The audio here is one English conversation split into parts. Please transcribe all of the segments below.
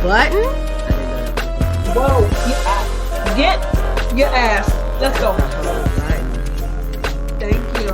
button? Whoa, get your ass. Let's go. Thank you.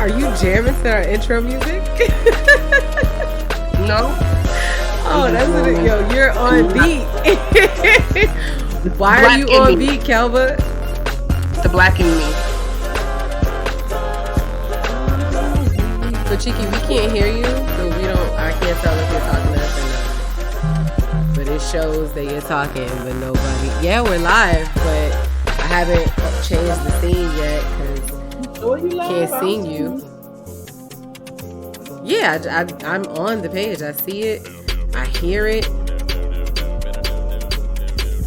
Are you jamming to our intro music? No. Oh, that's what it. Yo, you're on beat. Why are you on beat, Kelba? The black in me. So, Cheeky, we can't hear you, so I can't tell if you're talking to us or not. But it shows that you're talking, but nobody. Yeah, we're live, but I haven't changed the scene yet because I can't see you. Yeah, I'm on the page. I see it. I hear it.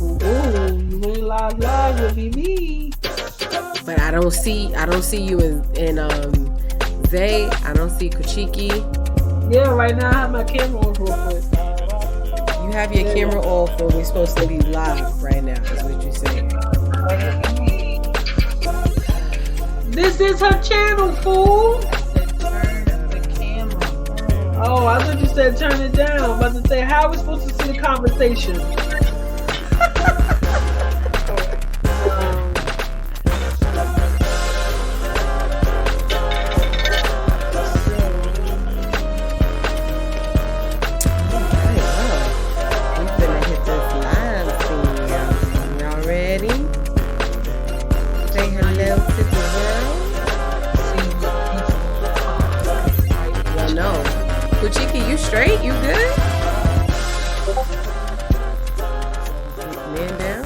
Ooh, you went live would be me. But I don't see you in Zay. I don't see Kuchiki. Yeah, right now I have my camera on real quick. You have your camera off when we're supposed to be live right now, is what you're saying. This is her channel, fool. Oh, I thought you said turn it down. I'm about to say, how are we supposed to see the conversation? Kuchiki, you straight? You good? Man down.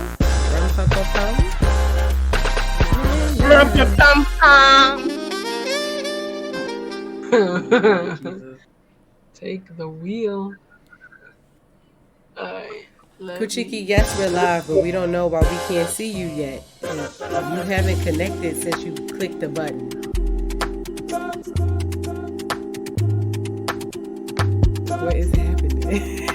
Take the wheel. Alright. Kuchiki, yes, we're live, but we don't know why we can't see you yet. You haven't connected since you clicked the button. What is happening?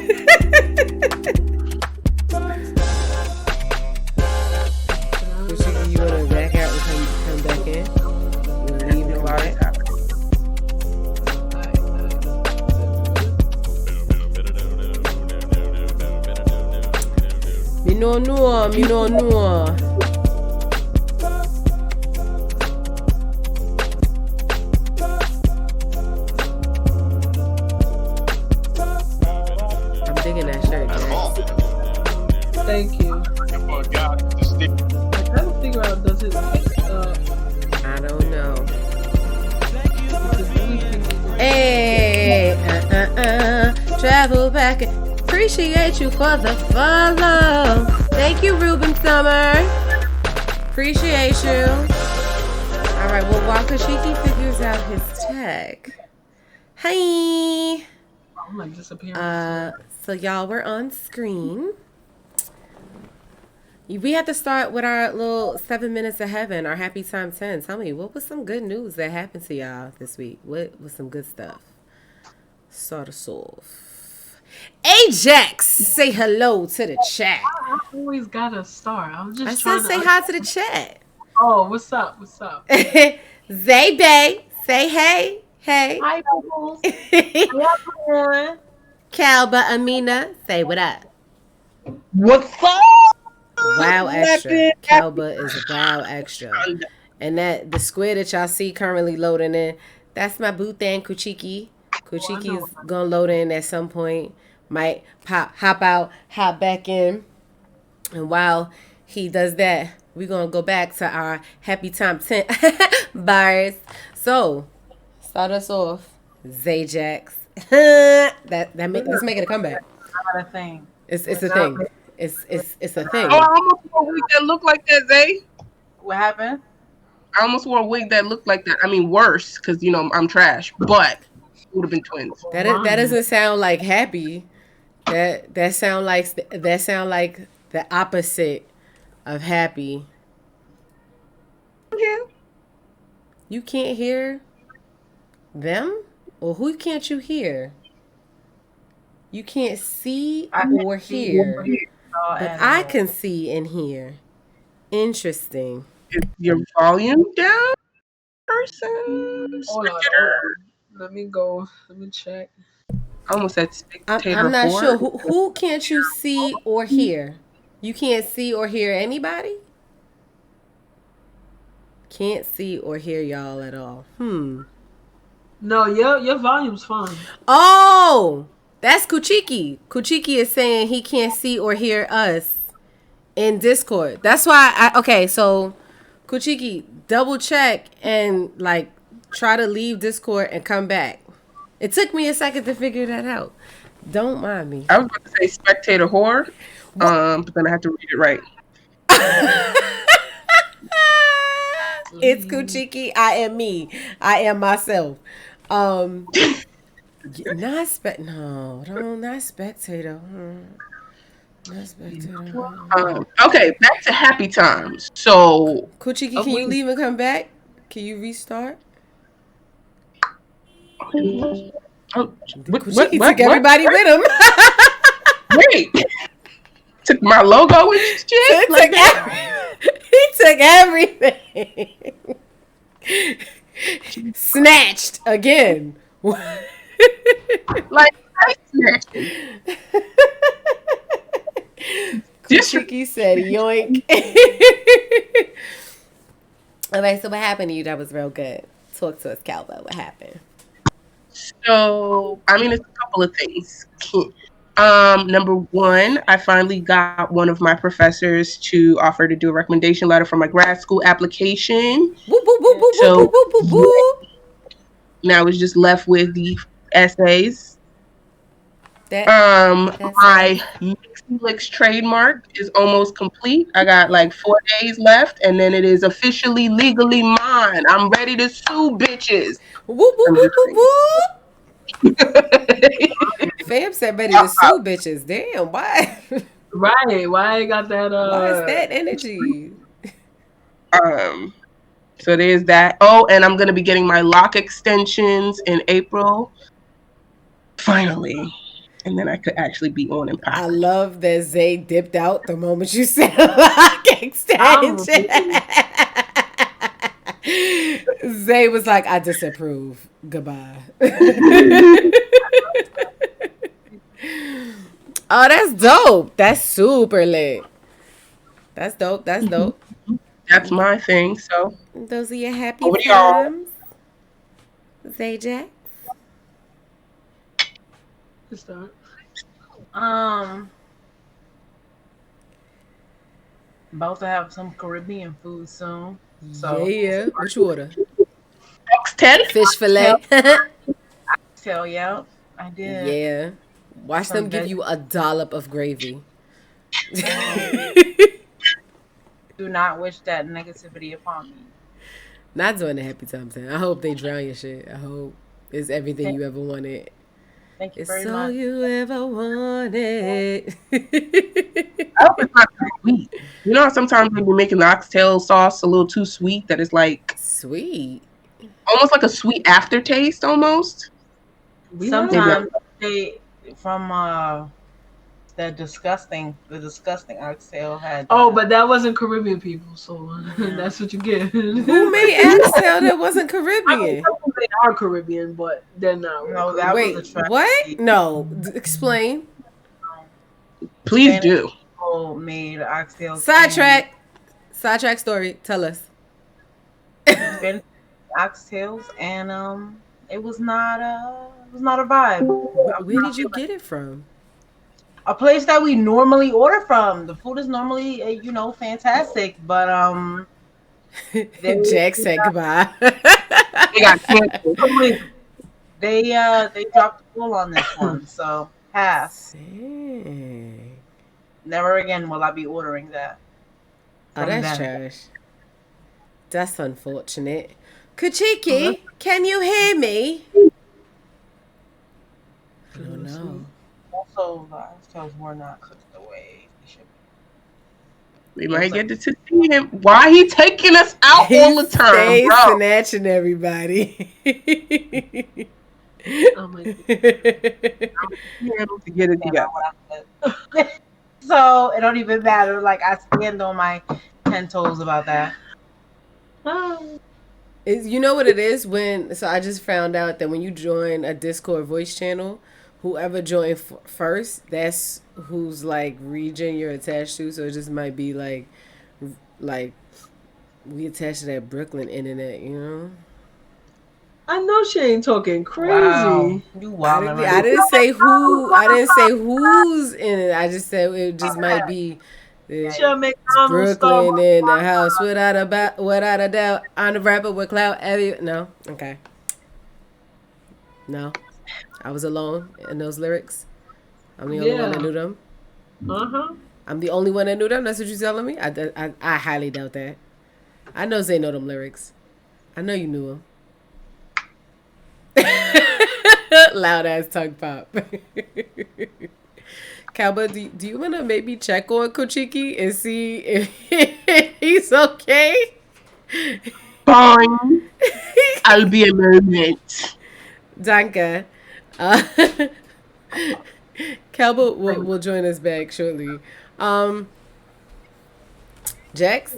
Kuchiki, you wanna back out and come back in? You wanna leave and come back? Me no know. I'm digging that shirt, Jax. Thank you. I don't figure out, does it I don't know. Hey, travel back. Appreciate you for the follow. Thank you, Ruben Summer. Appreciate you. All right, well, while Kashiki figures out his tag. Hi. I'm like disappearing. So y'all, we're on screen. We had to start with our little 7 minutes of heaven, our happy time 10. Tell me, what was some good news that happened to y'all this week? What was some good stuff? Sort of soft. Ajax, say hello to the chat. I always got a star. I'm just I trying said say hi to the chat. Oh, what's up? What's up? Zay Bay, say hey. Hey. Hi, Bubbles. Hi, Kalba Amina, say what up. What's up? Wow extra. Kalba is wow extra. And that the square that y'all see currently loading in, That's my boo thing, Kuchiki. Oh, I know. Kuchiki's gonna load in at some point. Might hop out, hop back in. And while he does that, we're gonna go back to our happy time 10 bars. So, start us off, Zajax. Let's make it a comeback. Not a thing. It's a thing. It's a Oh, I thing. almost wore a wig that looked like that, Zay. What happened? I almost wore a wig that looked like that. I mean, worse, because, I'm trash. But it would have been twins. That doesn't sound like happy. That sound like the opposite of happy. Yeah. You can't hear them? Or who can't you hear? You can't see or hear. But I can see and hear. Interesting. Is your volume down, person? Hold on, hold on. Let me go. Let me check. I almost said spectator. I'm not four. sure. Who can't you see or hear? You can't see or hear anybody? Can't see or hear y'all at all. No, your volume's fine. Oh, that's Kuchiki. Kuchiki is saying he can't see or hear us in Discord. That's why okay, so Kuchiki, double check and try to leave Discord and come back. It took me a second to figure that out. Don't mind me. I was about to say spectator whore, but then I have to read it right. It's Kuchiki. I am me. I am myself. Not not spectator. Not spectator. Okay, back to happy times. So, Kuchiki, can you leave and come back? Can you restart? Kuchiki took everybody with him. Wait, took my logo and shit. He took everything. Snatched again. Like I snatching. Kuchiki said yoink. Alright, so what happened to you that was real good? Talk to us, Calva. What happened? So, I mean, it's a couple of things. Number one, I finally got one of my professors to offer to do a recommendation letter for my grad school application. So now it's just left with the essays. My Mixlix trademark is almost complete. I got 4 days left, and then it is officially legally mine. I'm ready to sue bitches. Fam said ready to sue bitches. Damn, why? Right, why I got that? Why is that energy? So there's that. Oh, and I'm gonna be getting my lock extensions in April. Finally. And then I could actually be on and pop. I love that Zay dipped out the moment you said lock extension. Zay was like, I disapprove. Goodbye. Oh, that's dope. That's super lit. That's dope. That's dope. That's my thing. So those are your happy over times. Zajax. Start. About to have some Caribbean food soon. So yeah. What you order? Oxtail, fish fillet. Tell you, I did. Yeah. Watch them give you a dollop of gravy. Do not wish that negativity upon me. Not doing the happy time thing. I hope they drown your shit. I hope it's everything you ever wanted. Thank you it's very all much. you ever wanted. I hope it's not too sweet. You know how sometimes they be making the oxtail sauce a little too sweet that it's sweet. Almost like a sweet aftertaste almost. Sometimes they from the disgusting oxtail had. Oh, but that wasn't Caribbean people, so that's what you get. Who made oxtail that wasn't Caribbean? I mean, they are Caribbean, but they're not. No, that Wait, was a what? No, explain. Please do. People made oxtail. Sidetrack story. Tell us. Oxtails and it was not a vibe. Where did you get it from? A place that we normally order from. The food is normally fantastic, but they Jack said goodbye. They got canceled. they dropped the ball on this one, so pass. Dang. Never again will I be ordering that Oh, from that's them. trash. That's unfortunate. Kuchiki, can you hear me? I don't know. Also, the oxtails were not cooked the way they should We be. might get to see him. Why he taking us out He all the time, stays bro? snatching everybody. Oh my God. To get it together. So it don't even matter. Like I stand on my 10 toes about that. You know what it is so I just found out that when you join a Discord voice channel, whoever joined first, that's whose like region you're attached to. So it just might be like we attached to that Brooklyn internet, you know. I know she ain't talking crazy. Wow. You wild. I didn't say who. I didn't say who's in it. I just said it just might be. She'll make It's Brooklyn in the house without a doubt. On the rapper with clout. No, okay. No, I was alone in those lyrics. I'm the only one that knew them. I'm the only one that knew them. That's what you're telling me. I highly doubt that. I know Zay know them lyrics. I know you knew them. Loud ass tongue pop. Cowboy, do you want to maybe check on Kochiki and see if he's okay? Fine. I'll be a moment. Danke. Cowboy will join us back shortly. Jax,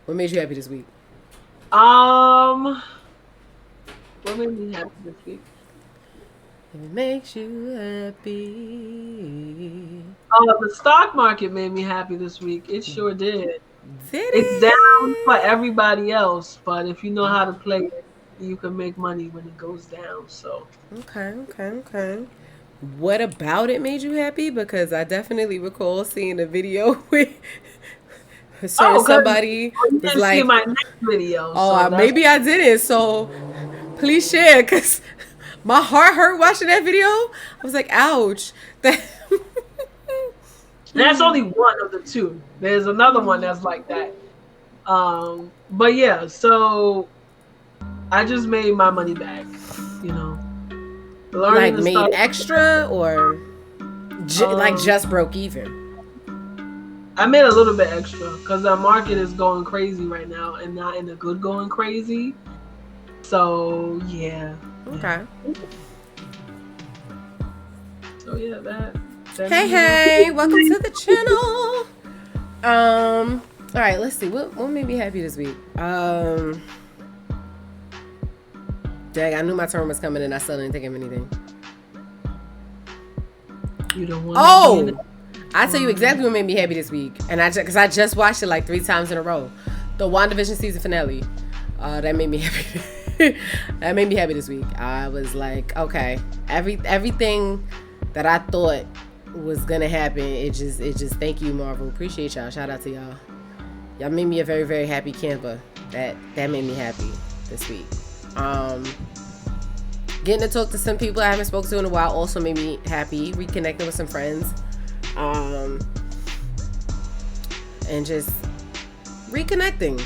what made you happy this week? What made me happy this week? It makes you happy. Oh, the stock market made me happy this week. It sure did. Did It's it? down for everybody else, but if you know how to play it, you can make money when it goes down. So Okay. What about it made you happy? Because I definitely recall seeing a video with somebody you was didn't like, see my next video. "Oh, so maybe I didn't." So please share, cause my heart hurt watching that video. I was like, "Ouch!" That's only one of the two. There's another one that's like that. But yeah, so I just made my money back. You know, Like made extra or like just broke even. I made a little bit extra because the market is going crazy right now and not in a good going crazy. So yeah. Okay. So yeah, that Hey, welcome to the channel. All right, let's see. What made me happy this week? Dag, I knew my turn was coming and I still didn't think of anything. You don't want. Oh, I tell you exactly what made me happy this week, and because I just watched it like 3 times in a row. The WandaVision season finale. That made me happy. That made me happy this week. I was like, okay, everything that I thought was gonna happen, it just thank you, Marvel. Appreciate y'all. Shout out to y'all. Y'all made me a very, very happy camper. That made me happy this week. Getting to talk to some people I haven't spoken to in a while also made me happy. Reconnecting with some friends. And just reconnecting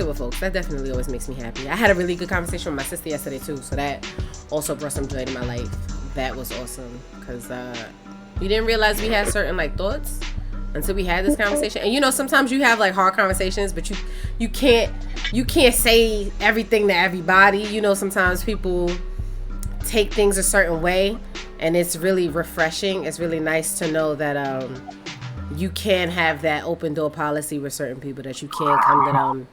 with folks. That definitely always makes me happy. I had a really good conversation with my sister yesterday too, so that also brought some joy to my life. That was awesome because we didn't realize we had certain like thoughts until we had this conversation. And you know, sometimes you have like hard conversations, but you can't say everything to everybody. You know, sometimes people take things a certain way, and it's really refreshing. It's really nice to know that you can have that open door policy with certain people, that you can come to them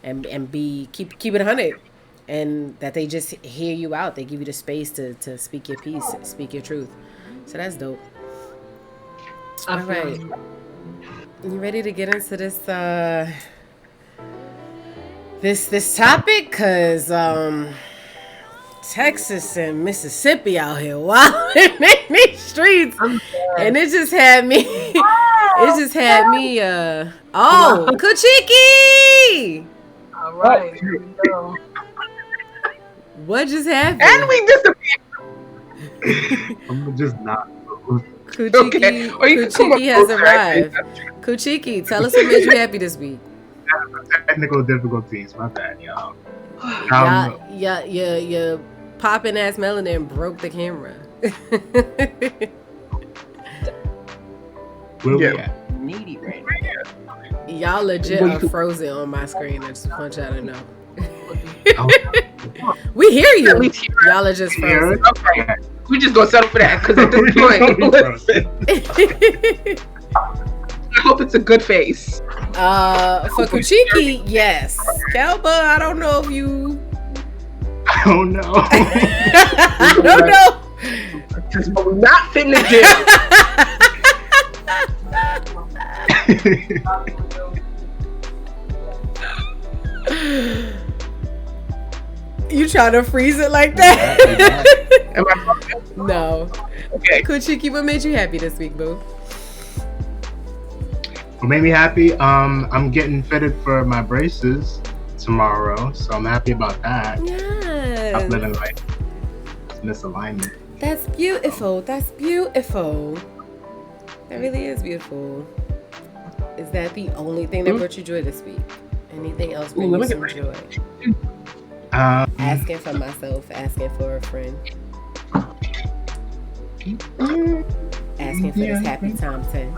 and keep it 100, and that they just hear you out. They give you the space to speak your piece, speak your truth. So that's dope. All right, you ready to get into this this topic? Cause Texas and Mississippi out here wild in these streets, and it just had me. It just had me. Oh, Kuchiki! All right, here we go. What just happened? And we disappeared. I'm just not. Kuchiki, Okay. Or you can come Kuchiki up has with arrived. Kuchiki, tell us what made you happy this week. Technical difficulties. My bad, y'all. Your popping ass melanin broke the camera. Where we Yeah. at? Needy right Y'all legit are frozen on my screen. I just want y'all to know. Oh, We hear At you. least here. Y'all are just here. frozen. Okay. We just gonna settle for that because at this point, listen, I hope it's a good face. For Kuchiki, yes. Kelba, I don't know if you. I don't know. I don't know. Because we're not fitting the gym. You trying to freeze it like that? Am I No. okay? Kuchiki, what made you happy this week, boo? What made me happy? I'm getting fitted for my braces tomorrow, so I'm happy about that. I'm Yes. living like misalignment. That's beautiful. That's beautiful. That really is beautiful. Is that the only thing that brought you joy this week? Anything else bring let you me some get joy? Asking for myself, asking for a friend. Asking for this happy time 10.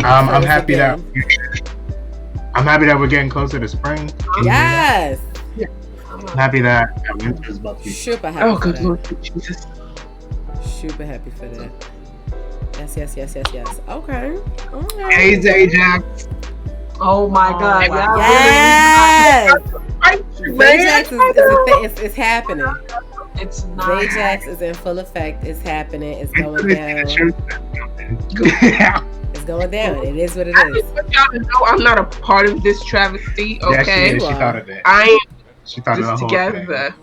I'm happy that we're getting closer to spring. Yes. I'm happy that winter is about to be. Super happy Oh, for good that. Lord Jesus! Super happy for that. Yes. Okay. Hey, Zajax. Oh my God! wow. Y'all Yes. Man. Zajax is a thing. It's happening. really- It's not. Zajax is in full effect. It's happening. It's going down. It's going down. It is what it I is. just want y'all to know I'm not a part of this travesty. Yeah, Okay, she thought of it. I am She thought of the just whole together.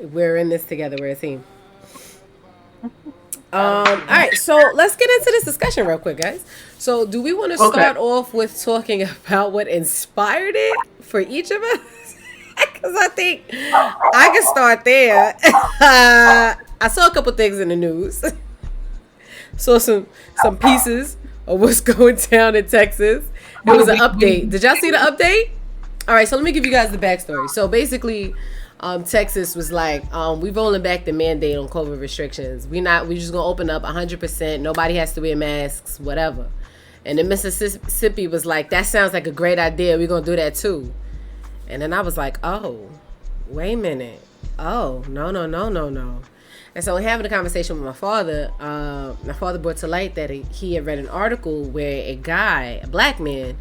We're in this together. We're a team. All right, so let's get into this discussion real quick, guys. So, do we want to start off with talking about what inspired it for each of us? Because I think I can start there. I saw a couple things in the news. Saw some pieces of what's going down in Texas. It was an update. Did y'all see the update? All right, so let me give you guys the backstory. So basically, Texas was like, we rolling back the mandate on COVID restrictions. We just gonna open up 100%. Nobody has to wear masks, whatever. And then Mississippi was like, that sounds like a great idea. We're gonna do that too. And then I was like, oh, wait a minute. Oh, no. And so having a conversation with my father brought to light that he had read an article where a black man,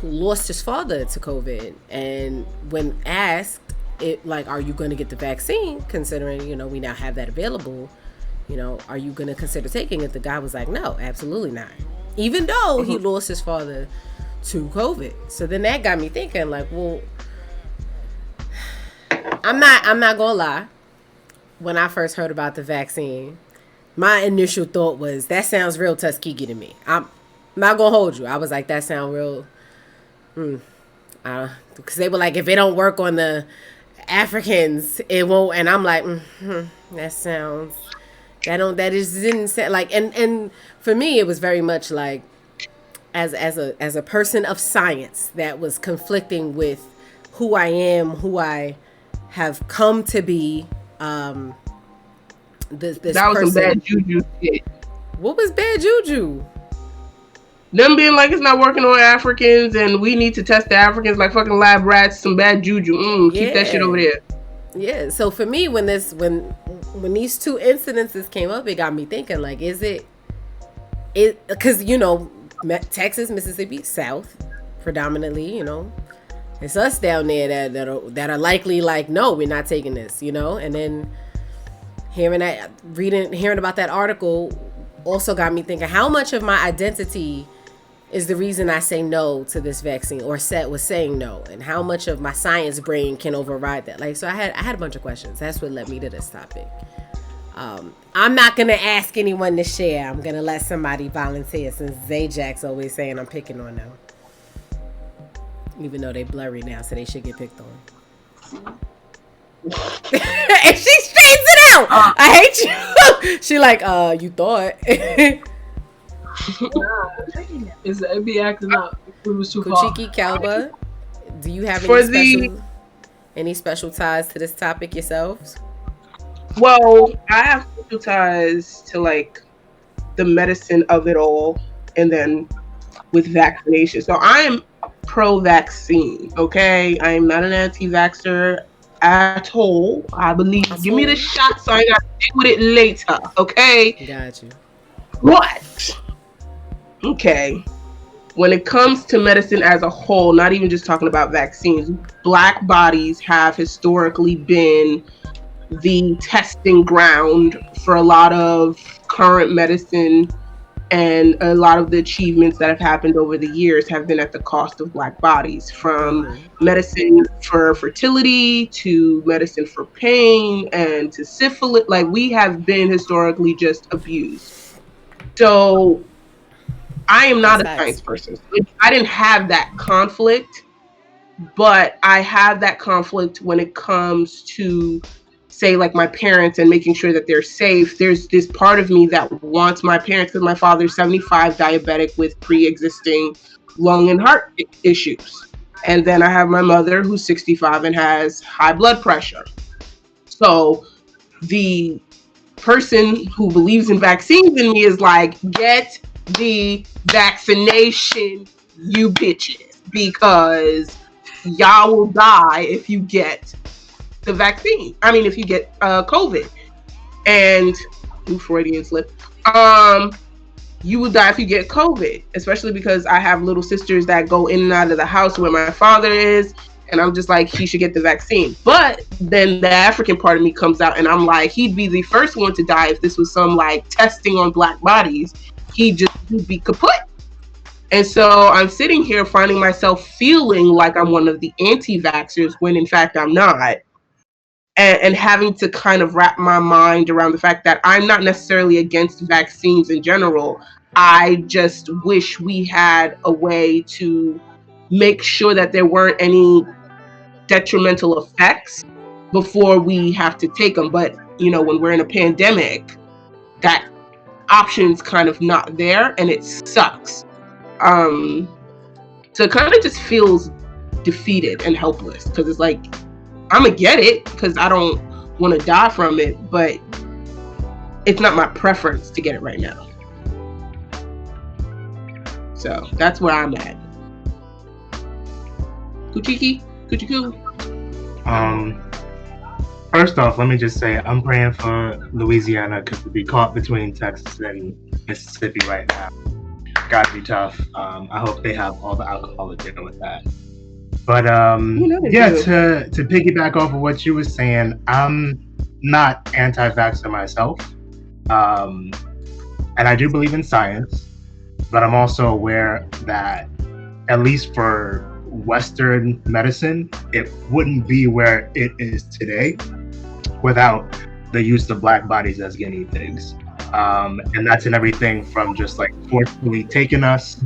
who lost his father to COVID, and when asked, are you going to get the vaccine, considering, we now have that available, are you going to consider taking it? The guy was like, no, absolutely not. Even though he lost his father to COVID. So then that got me thinking, like, well, I'm not going to lie. When I first heard about the vaccine, my initial thought was, that sounds real Tuskegee to me. I'm not going to hold you. I was like, that sound real. Because they were like, if it don't work on the Africans, it won't. And I'm like, that just didn't sound like. And for me, it was very much like, as a person of science that was conflicting with who I am, who I have come to be. This That was person. some bad juju shit. What was bad juju? Them being like, it's not working on Africans and we need to test the Africans like fucking lab rats. Some bad juju. Keep that shit over there. Yeah. So for me, when these two incidences came up, it got me thinking, like, is it because Texas, Mississippi, South predominantly, it's us down there that are likely like, no, we're not taking this, and then hearing about that article also got me thinking, how much of my identity is the reason I say no to this vaccine, or Seth was saying no, and how much of my science brain can override that. Like, so I had a bunch of questions. That's what led me to this topic. I'm not gonna ask anyone to share. I'm gonna let somebody volunteer, since Zajack's always saying I'm picking on them, even though they blurry now, so they should get picked on. And she straightens it out. I hate you. She like, you thought. It'd be acting up if it was too far. Kuchiki Kalba, do you have any special ties to this topic yourselves? Well, I have special ties to like the medicine of it all, and then with vaccination. So I am pro-vaccine. Okay, I am not an anti-vaxxer at all. I believe. Give me the shot so I got to deal with it later. Okay. Got you. What? Okay. When it comes to medicine as a whole, not even just talking about vaccines, Black bodies have historically been the testing ground for a lot of current medicine, and a lot of the achievements that have happened over the years have been at the cost of Black bodies, from medicine for fertility to medicine for pain and to syphilis. Like, we have been historically just abused. So I am not a science person. I didn't have that conflict, but I have that conflict when it comes to, say, like my parents and making sure that they're safe. There's this part of me that wants my parents, because my father's 75, diabetic with pre-existing lung and heart issues. And then I have my mother who's 65 and has high blood pressure. So the person who believes in vaccines in me is like, get the vaccination, you bitches, because y'all will die if you get the vaccine. I mean, if you get COVID. And Freudian slip. You will die if you get COVID, especially because I have little sisters that go in and out of the house where my father is, and I'm just like, he should get the vaccine. But then the African part of me comes out, and I'm like, he'd be the first one to die if this was some like testing on Black bodies. He'd be kaput. And so I'm sitting here finding myself feeling like I'm one of the anti-vaxxers when in fact I'm not. And having to kind of wrap my mind around the fact that I'm not necessarily against vaccines in general. I just wish we had a way to make sure that there weren't any detrimental effects before we have to take them. But, you know, when we're in a pandemic, that option's kind of not there, and it sucks. So it kind of just feels defeated and helpless, because it's like, I'm gonna get it because I don't want to die from it, but it's not my preference to get it right now. So that's where I'm at. Kuchiki? Kuchiku? First off, let me just say I'm praying for Louisiana, because to be caught between Texas and Mississippi right now, gotta be tough. I hope they have all the alcohol to deal with that. But yeah, to piggyback off of what you were saying, I'm not anti-vaxxer myself, and I do believe in science, but I'm also aware that, at least for Western medicine, it wouldn't be where it is today without the use of Black bodies as guinea pigs. And that's in everything from just like forcefully taking us,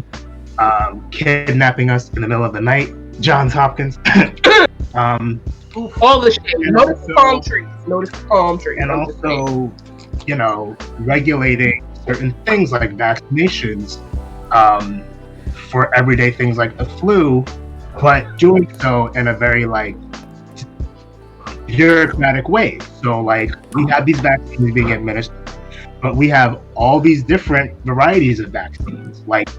kidnapping us in the middle of the night, Johns Hopkins. All the shit. Notice the palm trees. Notice the palm trees. And also, you know, regulating certain things like vaccinations for everyday things like the flu, but doing so in a very like bureaucratic way. So like, we have these vaccines being administered, but we have all these different varieties of vaccines. Like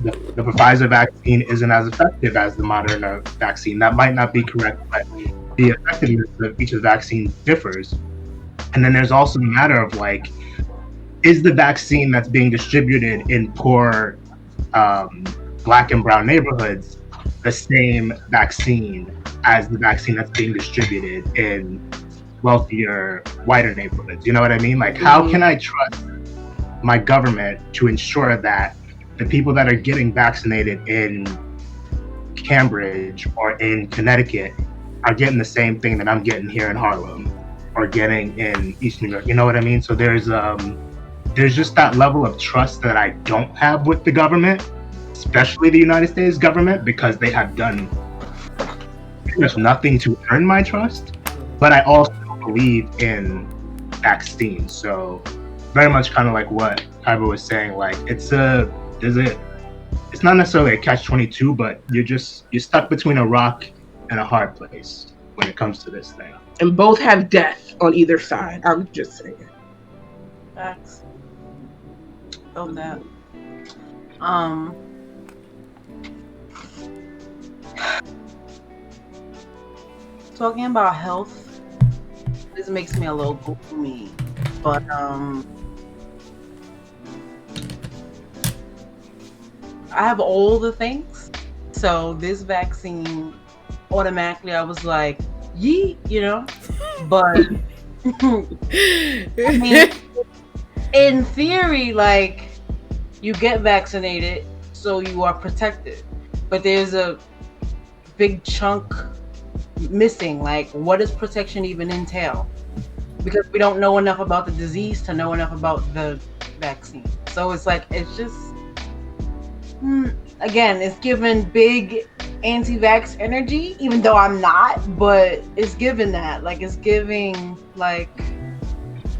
the Pfizer vaccine isn't as effective as the Moderna vaccine. That might not be correct, but the effectiveness of each of the vaccines differs. And then there's also the matter of like, is the vaccine that's being distributed in poor Black and brown neighborhoods the same vaccine as the vaccine that's being distributed in wealthier, whiter neighborhoods? You know what I mean? Like, how can I trust my government to ensure that the people that are getting vaccinated in Cambridge or in Connecticut are getting the same thing that I'm getting here in Harlem or getting in East New York. You know what I mean? So there's just that level of trust that I don't have with the government, especially the United States government, because they have done pretty much nothing to earn my trust. But I also believe in vaccines. So very much kind of like what Kyber was saying, like it's not necessarily a catch-22, but you're stuck between a rock and a hard place when it comes to this thing. And both have death on either side. I'm just saying. Facts. Felt that. Talking about health, this makes me a little gloomy, but I have all the things. So this vaccine, automatically I was like, yeet, you know. But I mean, in theory, like, you get vaccinated, so you are protected. But there's a big chunk missing. Like, what does protection even entail? Because we don't know enough about the disease to know enough about the vaccine. So it's like, it's just, again, it's given big anti-vax energy, even though I'm not, but it's given that. Like, it's giving, like,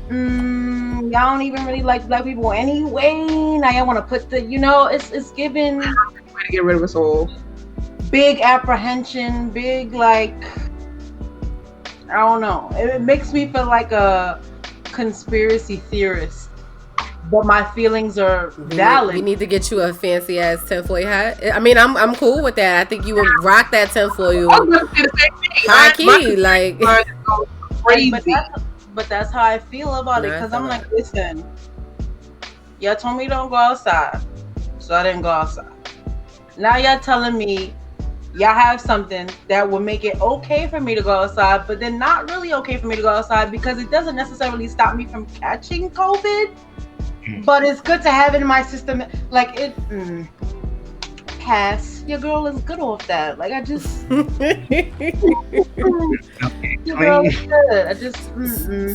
y'all don't even really like black people anyway. Now y'all want to put the, it's giving To get rid of us all. big apprehension, big, like, I don't know. It makes me feel like a conspiracy theorist, but my feelings are valid. We need to get you a fancy ass tinfoil hat. I mean, I'm cool with that. I think you would rock that tinfoil. I'm gonna do the same thing. High key, like. Crazy. But that's how I feel about it, because I'm like, listen, y'all told me don't go outside, so I didn't go outside. Now y'all telling me y'all have something that will make it okay for me to go outside, but then not really okay for me to go outside, because it doesn't necessarily stop me from catching COVID, but it's good to have it in my system. Like, it pass. Your girl is good off that. Like, I just your girl is good. I just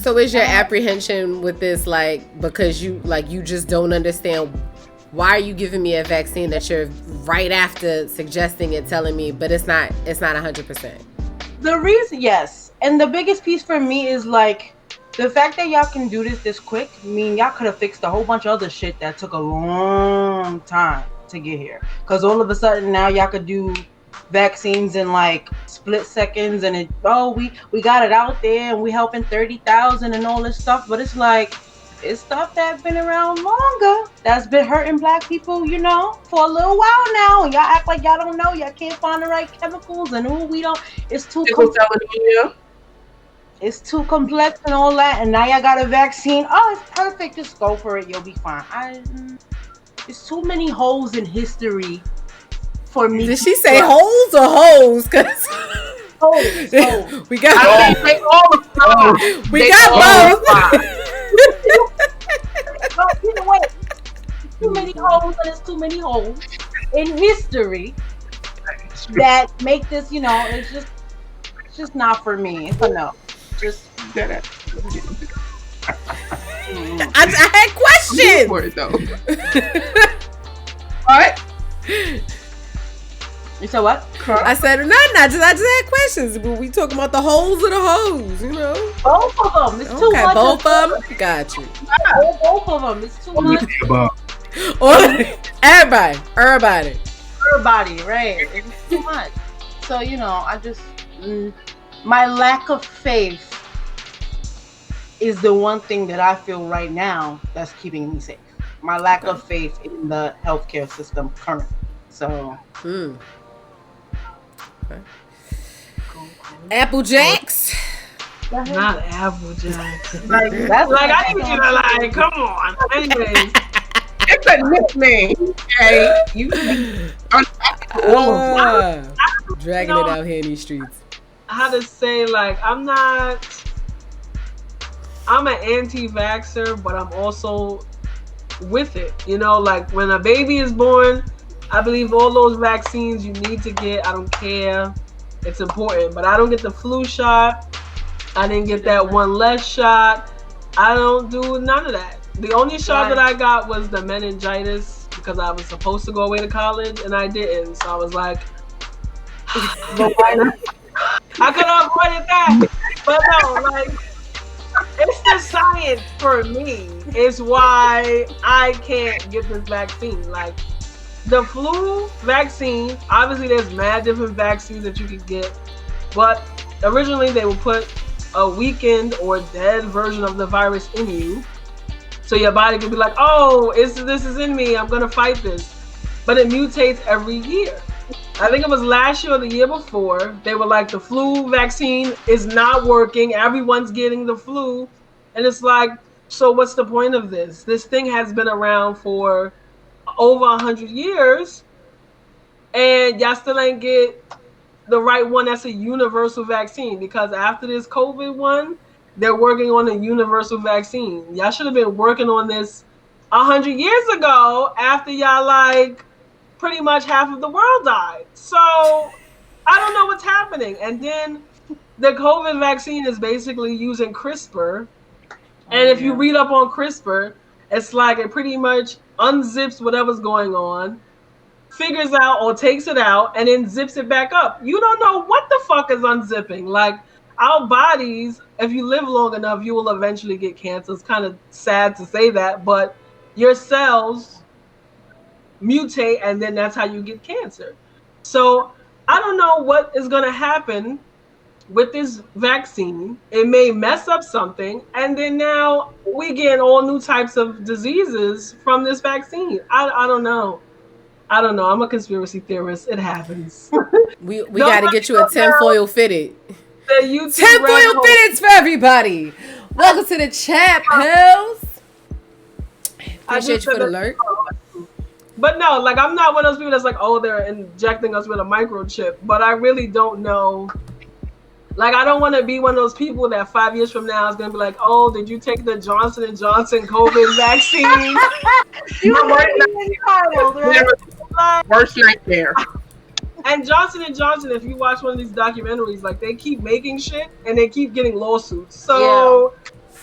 So is your apprehension with this, like, because you just don't understand, why are you giving me a vaccine that you're right after suggesting it, telling me, but it's not 100%? The reason, yes. And the biggest piece for me is, like, the fact that y'all can do this quick, y'all could have fixed a whole bunch of other shit that took a long time to get here. Because all of a sudden now y'all could do vaccines in, like, split seconds, and we got it out there, and we helping 30,000 and all this stuff. But it's like, it's stuff that's been around longer, that's been hurting black people, for a little while now. And y'all act like y'all don't know. Y'all can't find the right chemicals, and we don't. It's too it's too complex and all that. And now y'all got a vaccine. Oh, it's perfect. Just go for it. You'll be fine. It's too many holes in history for me. Did she say holes or hoes? Cause holes. we got both. We got both. Either way, too many holes, and it's too many holes in history that make this, it's just not for me. It's a no. Just I had questions. For it, though. What? You said what? I said nothing. I just had questions. But we talking about the holes or the hoes, Both of them. It's too much. Okay, both of them. Got you. Both of them. It's too much. Everybody. Right? It's too much. So I just my lack of faith is the one thing that I feel right now that's keeping me safe. My lack of faith in the healthcare system currently. So. Okay. Apple Jacks. Not Apple Jacks. Like, that's like, I need you to, like, come on. Anyways. It's a nickname. Okay. You dragging it out here in these streets. How to say, like, I'm an anti-vaxxer, but I'm also with it. You know, like when a baby is born, I believe all those vaccines you need to get. I don't care. It's important. But I don't get the flu shot. I didn't get that one less shot. I don't do none of that. The only shot that I got was the meningitis because I was supposed to go away to college and I didn't. So I was like, I could have avoided that. But no, like, it's the science for me. It's why I can't get this vaccine. Like, the flu vaccine, obviously there's mad different vaccines that you could get. But originally they would put a weakened or dead version of the virus in you. So your body could be like, oh, this is in me. I'm going to fight this. But it mutates every year. I think it was last year or the year before. They were like, the flu vaccine is not working. Everyone's getting the flu. And it's like, so what's the point of this? This thing has been around for over 100 years. And y'all still ain't get the right one that's a universal vaccine. Because after this COVID one, they're working on a universal vaccine. Y'all should have been working on this 100 years ago after y'all, like, pretty much half of the world died. So I don't know what's happening. And then the COVID vaccine is basically using CRISPR. And if you read up on CRISPR, it's like it pretty much unzips whatever's going on, figures out or takes it out, and then zips it back up. You don't know what the fuck is unzipping. Like, our bodies, if you live long enough, you will eventually get cancer. It's kind of sad to say that, but your cells mutate, and then that's how you get cancer. So I don't know what is going to happen with this vaccine. It may mess up something, and then now we get all new types of diseases from this vaccine. I don't know. I'm a conspiracy theorist. It happens. We got to get you a tinfoil fitted. Tinfoil fitteds for everybody. Welcome to the chat, pals. Appreciate you for the alert. But no, like, I'm not one of those people that's like, oh, they're injecting us with a microchip. But I really don't know. Like, I don't want to be one of those people that 5 years from now is going to be like, oh, did you take the Johnson & Johnson COVID vaccine? Worst nightmare. And Johnson & Johnson, if you watch one of these documentaries, like, they keep making shit and they keep getting lawsuits. So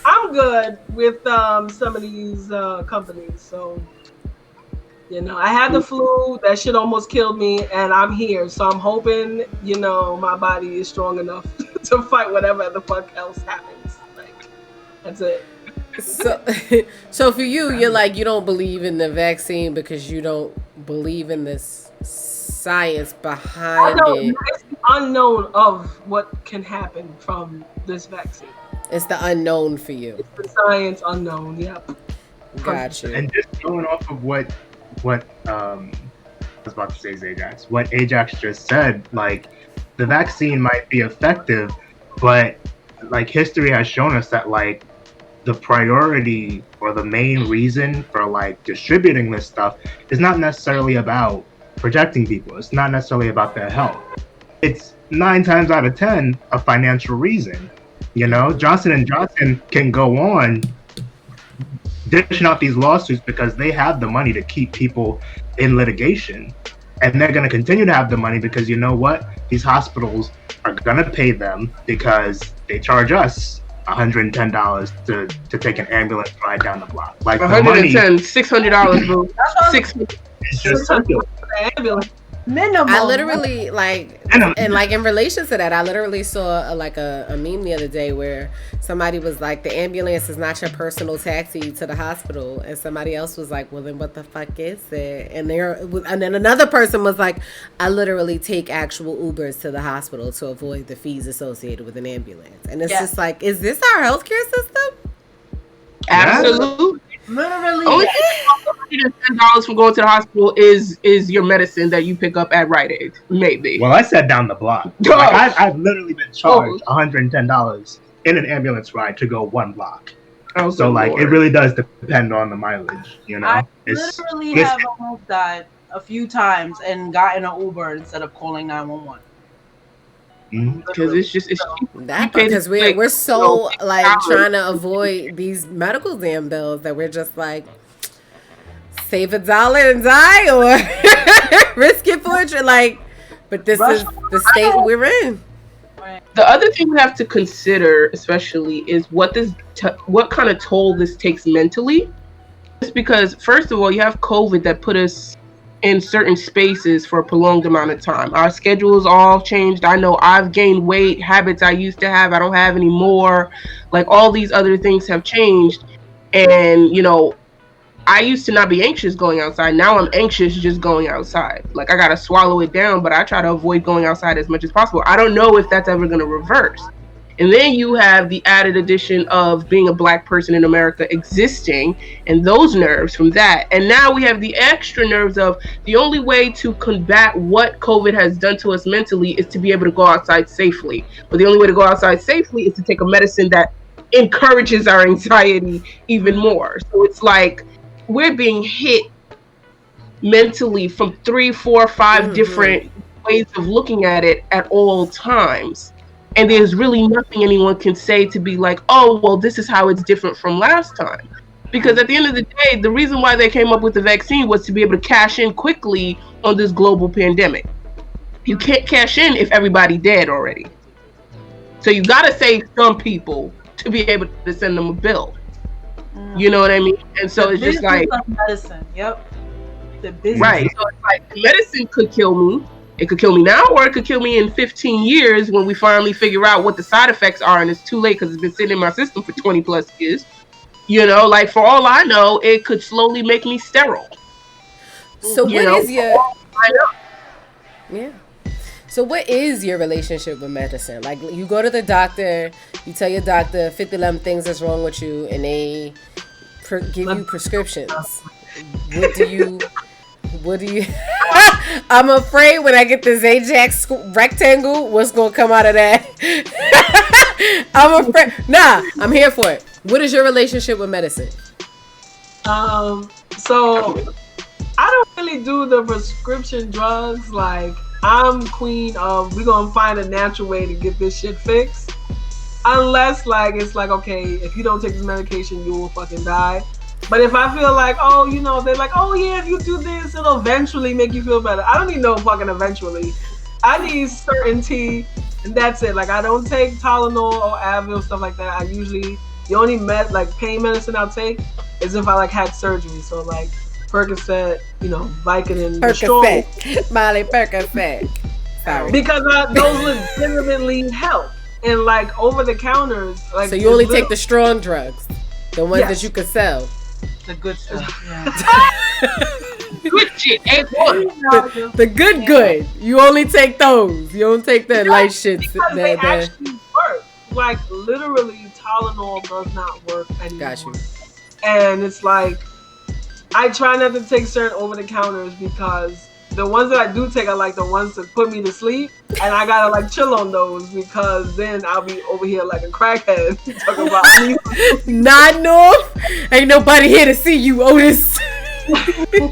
I'm good with some of these companies. So, you know, I had the flu. That shit almost killed me, and I'm here. So I'm hoping, you know, my body is strong enough to fight whatever the fuck else happens. Like, that's it. So for you, you're like, you don't believe in the vaccine because you don't believe in this science behind it. It's the unknown of what can happen from this vaccine. It's the unknown for you. It's the science unknown. Yep. Got you. And just going off of what I was about to say, Ajax, what Ajax just said, like, the vaccine might be effective, but like, history has shown us that, like, the priority or the main reason for, like, distributing this stuff is not necessarily about protecting people. It's not necessarily about their health. It's 9 times out of 10 a financial reason. You know, Johnson & Johnson can go on dishing out these lawsuits because they have the money to keep people in litigation. And they're going to continue to have the money because, you know what? These hospitals are going to pay them because they charge us $110 to take an ambulance ride down the block. Like, $110, $600, bro. $600. It's just circular. Ambulance. Minimum. I literally, like, and like in relation to that, I literally saw a meme the other day where somebody was like, the ambulance is not your personal taxi to the hospital, and somebody else was like, well, then what the fuck is it? And then another person was like, I literally take actual Ubers to the hospital to avoid the fees associated with an ambulance. And it's just like, is this our healthcare system? Absolutely. Literally. Only thing $10 from going to the hospital is your medicine that you pick up at Rite Aid, maybe. Well, I said down the block. Like, I've literally been charged $110 in an ambulance ride to go 1 block. Oh, so, like, it really does depend on the mileage, you know? I literally have almost died a few times and gotten an Uber instead of calling 911. Because it's that because we're so like trying to avoid these medical damn bills that we're just like, save $1 and die or risk it for it. Like, but this is the state we're in. The other thing we have to consider, especially, is what kind of toll this takes mentally. Just because, first of all, you have COVID that put us in certain spaces for a prolonged amount of time. Our schedules all changed. I know I've gained weight, habits I used to have, I don't have anymore. Like, all these other things have changed. And, you know, I used to not be anxious going outside. Now I'm anxious just going outside. Like, I got to swallow it down, but I try to avoid going outside as much as possible. I don't know if that's ever going to reverse. And then you have the added addition of being a Black person in America existing, and those nerves from that. And now we have the extra nerves of the only way to combat what COVID has done to us mentally is to be able to go outside safely. But the only way to go outside safely is to take a medicine that encourages our anxiety even more. So it's like we're being hit mentally from 3, 4, 5 different ways of looking at it at all times. And there's really nothing anyone can say to be like, oh, well, this is how it's different from last time. Because at the end of the day, the reason why they came up with the vaccine was to be able to cash in quickly on this global pandemic. You can't cash in if everybody dead already. So you got to save some people to be able to send them a bill. You know what I mean? And so it's just like medicine. Yep. The business. Right. So it's like the medicine could kill me. It could kill me now, or it could kill me in 15 years when we finally figure out what the side effects are, and it's too late because it's been sitting in my system for 20 plus years. You know, like for all I know, it could slowly make me sterile. So what is your? Yeah. So what is your relationship with medicine? Like, you go to the doctor, you tell your doctor 50 things that's wrong with you, and they give you prescriptions. What do you? I'm afraid when I get this Ajax rectangle, what's gonna come out of that? I'm afraid. Nah, I'm here for it. What is your relationship with medicine? So I don't really do the prescription drugs. Like, I'm queen of, we're gonna find a natural way to get this shit fixed. Unless, like, it's like, okay, if you don't take this medication, you will fucking die. But if I feel like, oh, you know, they're like, oh yeah, if you do this, it'll eventually make you feel better. I don't need no fucking eventually. I need certainty, and that's it. Like, I don't take Tylenol or Advil, stuff like that. I usually, the only pain medicine I'll take is if I like had surgery. So like Percocet, you know, Vicodin, Percocet, Molly Percocet. Sorry. Because those legitimately help. And like over the counters, like, so you only take the strong drugs, the ones that you could sell. The good stuff. Yeah. Good shit. Ain't one. The good. You only take those. You don't take the light shits. Because they actually work. Like, literally, Tylenol does not work anymore. Got you. And it's like, I try not to take certain over-the-counters because the ones that I do take are like the ones that put me to sleep, and I gotta like chill on those because then I'll be over here like a crackhead talking about not north. Ain't nobody here to see you, Otis. And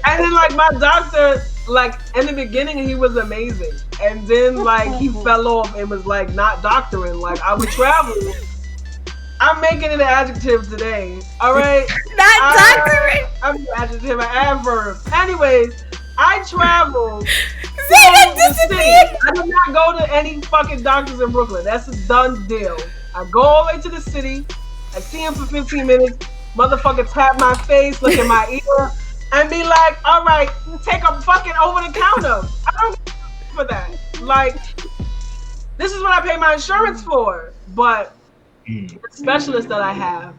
then like my doctor, like in the beginning he was amazing, and then like he fell off and was like not doctoring. Like, I would travel. I'm making it an adjective today. All right, not doctoring. I'm an adjective, an adverb. Anyways. I travel to the city. I do not go to any fucking doctors in Brooklyn. That's a done deal. I go all the way to the city. I see him for 15 minutes. Motherfucker tap my face, look in my ear, and be like, all right, take a fucking over the counter. I don't get for that. Like, this is what I pay my insurance for. But the specialists that I have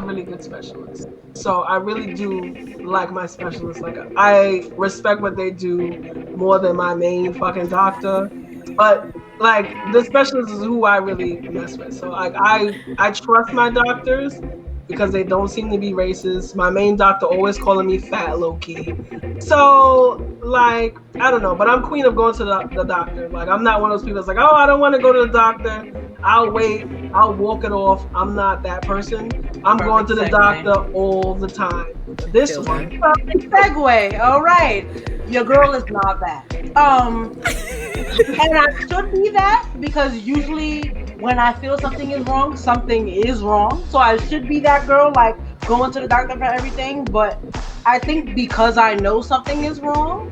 really good specialists. So I really do like my specialists. Like, I respect what they do more than my main fucking doctor. But like, the specialist is who I really mess with. So like, I trust my doctors because they don't seem to be racist. My main doctor always calling me fat, low key. So like, I don't know, but I'm queen of going to the doctor. Like, I'm not one of those people that's like, oh, I don't want to go to the doctor. I'll wait. I'll walk it off. I'm not that person. I'm going to the doctor all the time. This one. Segue. All right. Your girl is not that. And I should be that because usually when I feel something is wrong, something is wrong. So I should be that girl, like going to the doctor for everything. But I think because I know something is wrong,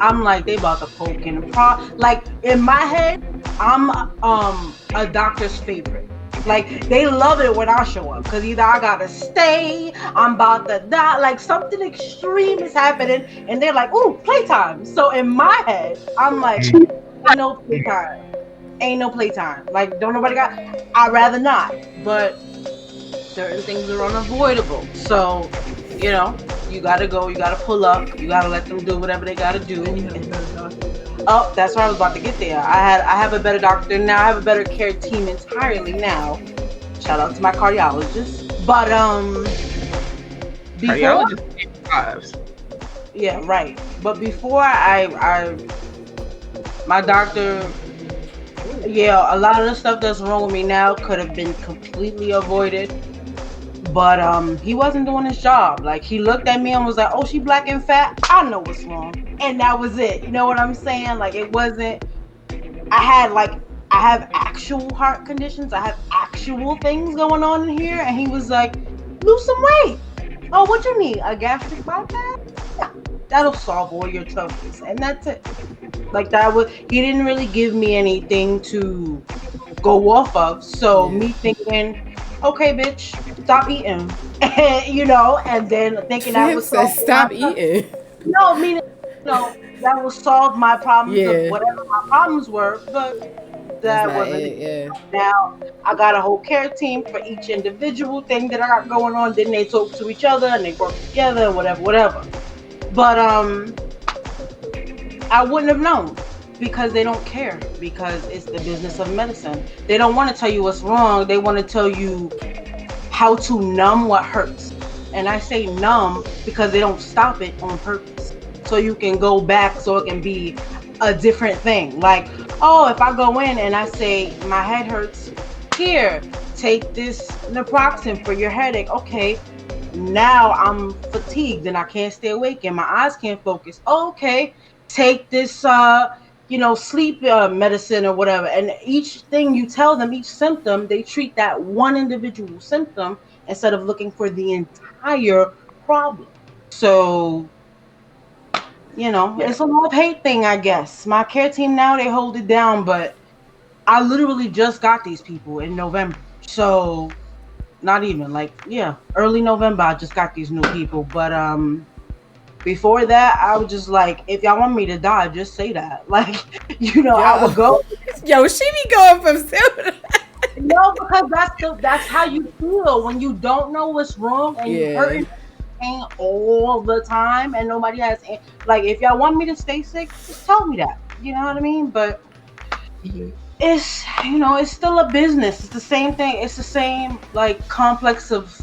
I'm like they about to poke in the like in my head, I'm a doctor's favorite. Like they love it when I show up because either I gotta stay, I'm about to die, like something extreme is happening, and they're like, "Ooh, playtime." So in my head, I'm like, "Ain't no playtime, ain't no playtime." Like don't nobody got. I'd rather not, but certain things are unavoidable. So, you know, you gotta go, you gotta pull up, you gotta let them do whatever they gotta do. And you have a better doctor. Oh, that's where I was about to get there. I have a better doctor now. I have a better care team entirely now. Shout out to my cardiologist. But before Cardiologist saves lives. yeah, right. But before I my doctor, yeah, a lot of the stuff that's wrong with me now could have been completely avoided. But he wasn't doing his job. Like he looked at me and was like, "Oh, she black and fat. I know what's wrong," and that was it. You know what I'm saying? Like it wasn't. I have actual heart conditions. I have actual things going on in here, and he was like, "Lose some weight. Oh, what you need? A gastric bypass? Yeah, that'll solve all your troubles." And that's it. Like that was. He didn't really give me anything to go off of. So me thinking, okay, bitch, stop eating, you know, and then thinking that Fam would said, solve stop eating. no, meaning, that will solve my problems of Yeah. whatever my problems were, but That's that not wasn't it. it. Yeah. Now I got a whole care team for each individual thing that I got going on. Then they talk to each other and they work together and whatever. But I wouldn't have known because they don't care because it's the business of medicine. They don't want to tell you what's wrong. They want to tell you how to numb what hurts. And I say numb because they don't stop it on purpose. So you can go back so it can be a different thing. Like, oh, if I go in and I say my head hurts, here, take this naproxen for your headache. Okay, now I'm fatigued and I can't stay awake and my eyes can't focus. Okay, take this sleep medicine or whatever. And each thing you tell them, each symptom, they treat that one individual symptom instead of looking for the entire problem. So Yeah. it's a love hate thing, I guess. My care team now, they hold it down, but I literally just got these people in November. So not even like, yeah, early November I just got these new people. But before that I was just like, if y'all want me to die, just say that. Like, I would go. Yo, she be going from silver. No, because that's how you feel when you don't know what's wrong and you Yeah. hurting pain all the time and nobody has like, if y'all want me to stay sick, just tell me that. You know what I mean? But it's it's still a business. It's the same thing. It's the same like complex of,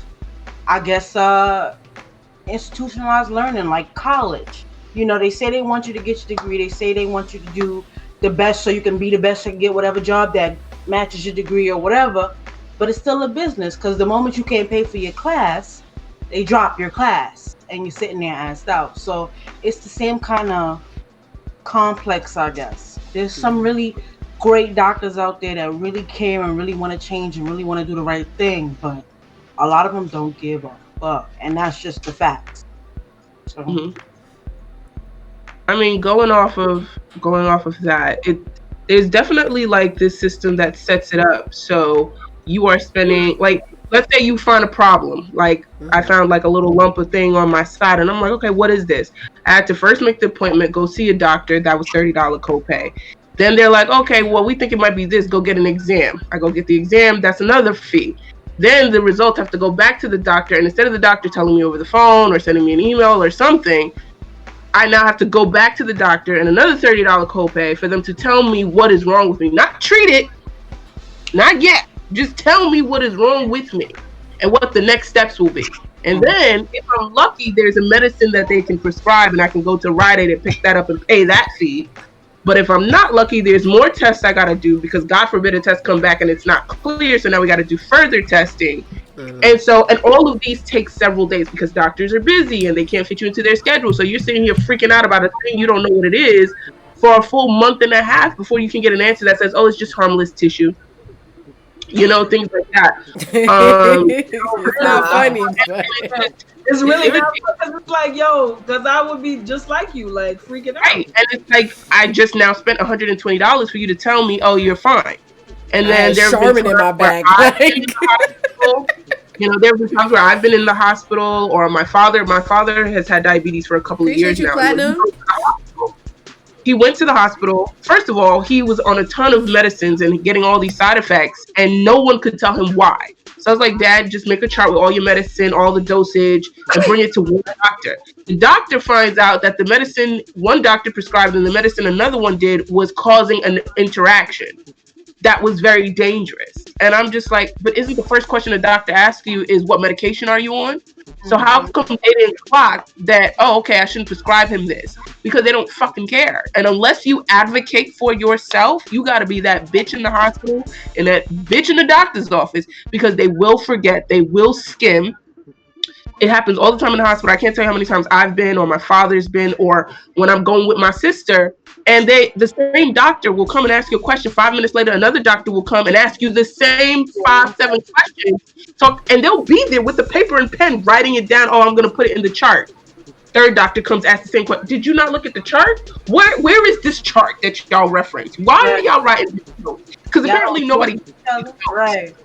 I guess, institutionalized learning, like college. They say they want you to get your degree. They say they want you to do the best so you can be the best and get whatever job that matches your degree or whatever. But it's still a business because the moment you can't pay for your class, they drop your class and you're sitting there assed out. So it's the same kind of complex, I guess. There's some really great doctors out there that really care and really want to change and really want to do the right thing, but a lot of them don't give a fuck, and that's just the facts. So Mhm. I mean, going off of that, there's definitely like this system that sets it up. So you are spending like, let's say you find a problem. Like I found like a little lump of thing on my side, and I'm like, okay, what is this? I had to first make the appointment, go see a doctor. That was $30 copay. Then they're like, okay, well, we think it might be this. Go get an exam. I go get the exam. That's another fee. Then the results have to go back to the doctor, and instead of the doctor telling me over the phone or sending me an email or something, I now have to go back to the doctor and another $30 copay for them to tell me what is wrong with me. Not treat it, not yet. Just tell me what is wrong with me and what the next steps will be. And then, if I'm lucky, there's a medicine that they can prescribe, and I can go to Rite Aid and pick that up and pay that fee. But if I'm not lucky, there's more tests I got to do because God forbid a test come back and it's not clear. So now we got to do further testing. And all of these take several days because doctors are busy and they can't fit you into their schedule. So you're sitting here freaking out about a thing you don't know what it is for a full month and a half before you can get an answer that says, oh, it's just harmless tissue. things like that. It's not funny, but It's really not because it's like, yo, because I would be just like you, like freaking out. Right, and it's like I just now spent $120 for you to tell me, oh, you're fine. And then there have been Charmin in my times where bag. I've been in the hospital. There have been times where I've been in the hospital, or my father has had diabetes for a couple of years Appreciate you, now. Platinum. He went to the hospital. First of all, he was on a ton of medicines and getting all these side effects, and no one could tell him why. So I was like, Dad, just make a chart with all your medicine, all the dosage, and bring it to one doctor. The doctor finds out that the medicine one doctor prescribed and the medicine another one did was causing an interaction that was very dangerous. And I'm just like, but isn't the first question a doctor asks you is what medication are you on? So how come they didn't clock that, oh, okay, I shouldn't prescribe him this? Because they don't fucking care. And unless you advocate for yourself, you got to be that bitch in the hospital and that bitch in the doctor's office, because they will forget, they will skim. It happens all the time in the hospital. I can't tell you how many times I've been, or my father's been, or when I'm going with my sister, and the same doctor will come and ask you a question. 5 minutes later, another doctor will come and ask you the same 5-7 questions. And they'll be there with the paper and pen writing it down. Oh, I'm going to put it in the chart. Third doctor comes, asks the same question. Did you not look at the chart? Where is this chart that y'all reference? Why are y'all writing this note? Because apparently nobody. Right.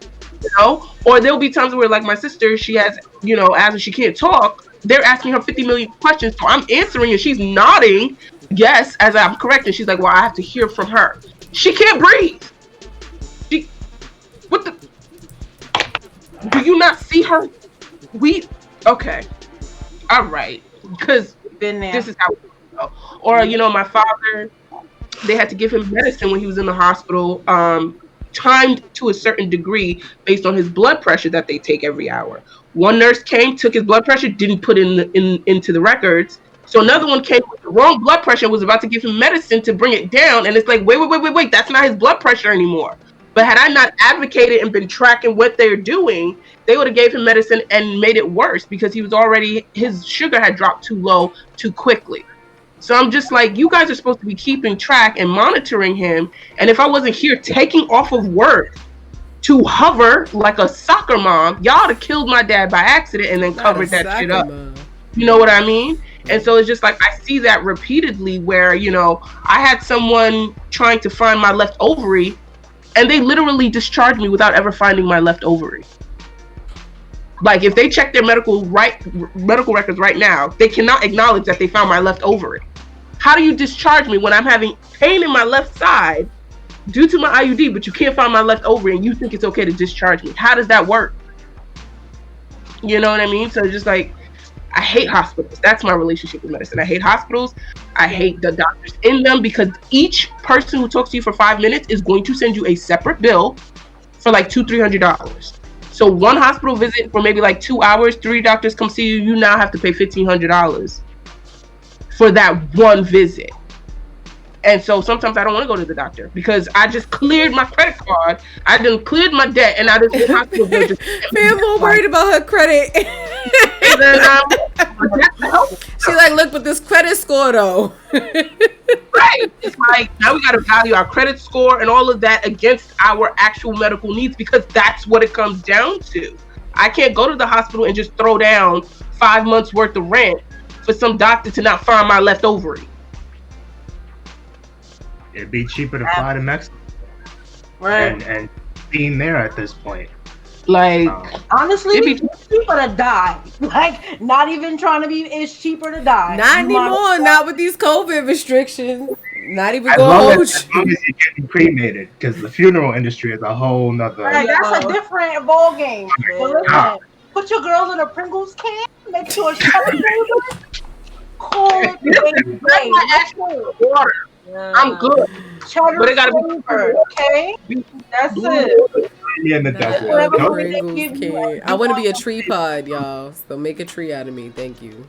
Or there'll be times where, like my sister, she has, asthma, she can't talk. They're asking her 50 million questions, so I'm answering and she's nodding yes as I'm correct, and she's like, well, I have to hear from her. She can't breathe. What the? Do you not see her? Okay. All right. Because this is how we go. Or, my father, they had to give him medicine when he was in the hospital, timed to a certain degree based on his blood pressure that they take every hour. One nurse came, took his blood pressure, didn't put into the records. So another one came with the wrong blood pressure, was about to give him medicine to bring it down. And it's like, wait, that's not his blood pressure anymore. But had I not advocated and been tracking what they're doing, they would have gave him medicine and made it worse, because his sugar had dropped too low too quickly. So I'm just like, you guys are supposed to be keeping track and monitoring him. And if I wasn't here taking off of work to hover like a soccer mom, y'all would have killed my dad by accident and then covered that shit up. You know what I mean? And so it's just like, I see that repeatedly where, I had someone trying to find my left ovary, and they literally discharged me without ever finding my left ovary. Like, if they check their medical records right now, they cannot acknowledge that they found my left ovary. How do you discharge me when I'm having pain in my left side due to my IUD, but you can't find my left ovary and you think it's okay to discharge me? How does that work? You know what I mean? So it's just like, I hate hospitals. That's my relationship with medicine. I hate hospitals. I hate the doctors in them, because each person who talks to you for 5 minutes is going to send you a separate bill for like $200-$300. So one hospital visit for maybe like 2 hours, 3 doctors come see you, you now have to pay $1,500 for that one visit. And so sometimes I don't want to go to the doctor because I just cleared my credit card. I done cleared my debt, and I just hospital bill. I'm more worried about her credit. And then, She's like, look, but this credit score though. Right. It's like, now we got to value our credit score and all of that against our actual medical needs, because that's what it comes down to. I can't go to the hospital and just throw down 5 months worth of rent for some doctor to not find my left ovary. It'd be cheaper to fly to Mexico. Right. And being there at this point. Like, honestly, it's cheaper to die. Like, not even trying to be, it's cheaper to die. Not anymore, not with these COVID restrictions. Not even as going long to as you're getting cremated, because the funeral industry is a whole nother. Right, that's a different ball game. But listen, put your girls in a Pringles can, make sure it's cool it. Water. I'm good. Cheddar but it gotta flavor, okay? That's it. In the desert. I want to be a tree pod, y'all. So make a tree out of me. Thank you.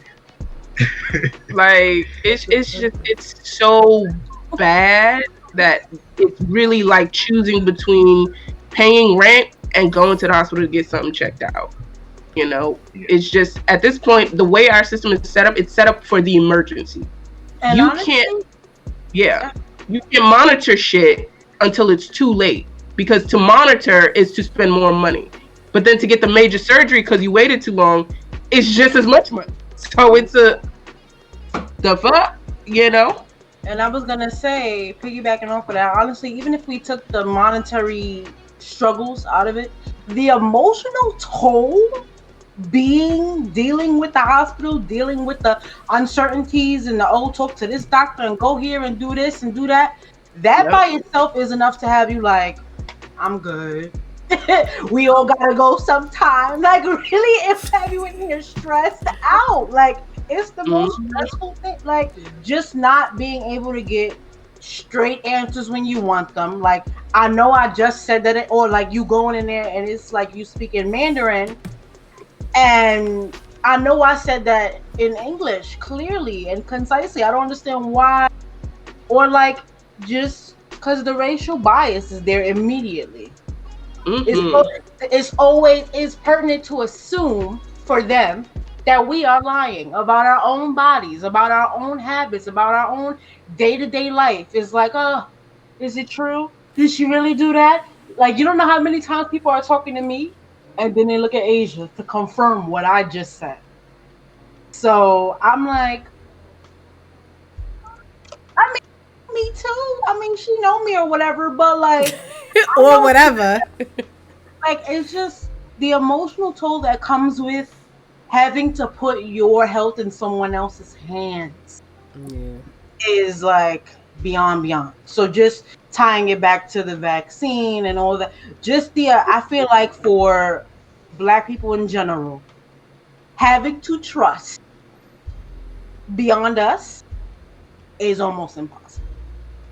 Like, it's so bad that it's really like choosing between paying rent and going to the hospital to get something checked out. It's just, at this point, the way our system is set up, it's set up for the emergency. And you honestly, you can monitor shit until it's too late. because to monitor is to spend more money. But then to get the major surgery because you waited too long, it's just as much money. So it's the fuck, you know? And I was gonna say, piggybacking off of that, honestly, even if we took the monetary struggles out of it, the emotional toll dealing with the hospital, dealing with the uncertainties and the talk to this doctor and go here and do this and do that, that by itself is enough to have you like, I'm good. We all gotta go sometime. Like, really, it's have you in here stressed out. Like, it's the most stressful thing. Like, just not being able to get straight answers when you want them. Like, I know I just said that, or like you going in there and it's like you speaking Mandarin, and I know I said that in English clearly and concisely. I don't understand why, or like just because the racial bias is there immediately. It's pertinent to assume for them that we are lying about our own bodies, about our own habits, about our own day-to-day life. It's like, is it true? Did she really do that? Like, you don't know how many times people are talking to me and then they look at Asia to confirm what I just said. So I'm like, I mean, me too. I mean, she know me or whatever, but like, or whatever. Like, it's just the emotional toll that comes with having to put your health in someone else's hands is like beyond. So just tying it back to the vaccine and all that, just I feel like for Black people in general, having to trust beyond us is almost impossible,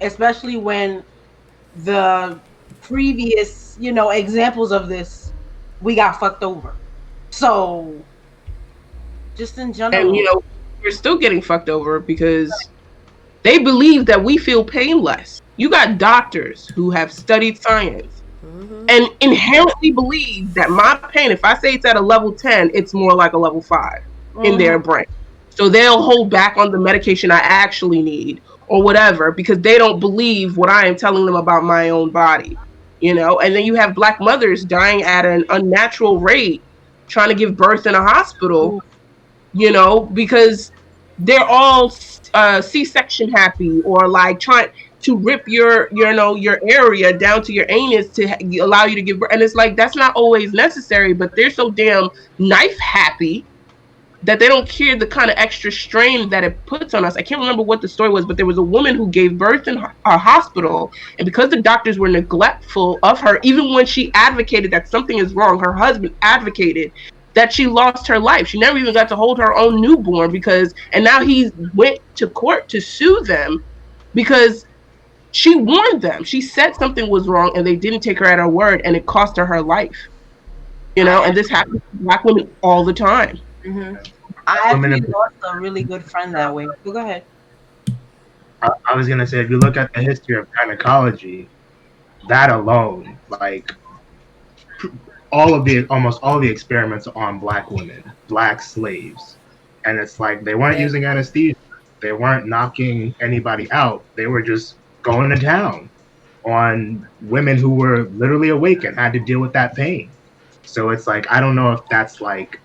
especially when the previous, examples of this, we got fucked over. So just in general, and we're still getting fucked over because they believe that we feel pain less. You got doctors who have studied science and inherently believe that my pain, if I say it's at a level 10, it's more like a level 5 in their brain. So they'll hold back on the medication I actually need or whatever because they don't believe what I am telling them about my own body. And then you have Black mothers dying at an unnatural rate trying to give birth in a hospital, because they're all C-section happy or like trying to rip your area down to your anus to allow you to give birth. And it's like, that's not always necessary, but they're so damn knife happy that they don't care the kind of extra strain that it puts on us. I can't remember what the story was, but there was a woman who gave birth in a hospital, and because the doctors were neglectful of her, even when she advocated that something is wrong, her husband advocated that she lost her life. She never even got to hold her own newborn and now he went to court to sue them because she warned them. She said something was wrong and they didn't take her at her word, and it cost her life. And this happens to Black women all the time. I actually lost a really good friend that way. So go ahead. I was gonna say, if you look at the history of gynecology, that alone, like almost all the experiments on Black women, Black slaves, and it's like they weren't using anesthesia, they weren't knocking anybody out, they were just going to town on women who were literally awake and had to deal with that pain. So it's like, I don't know if that's like,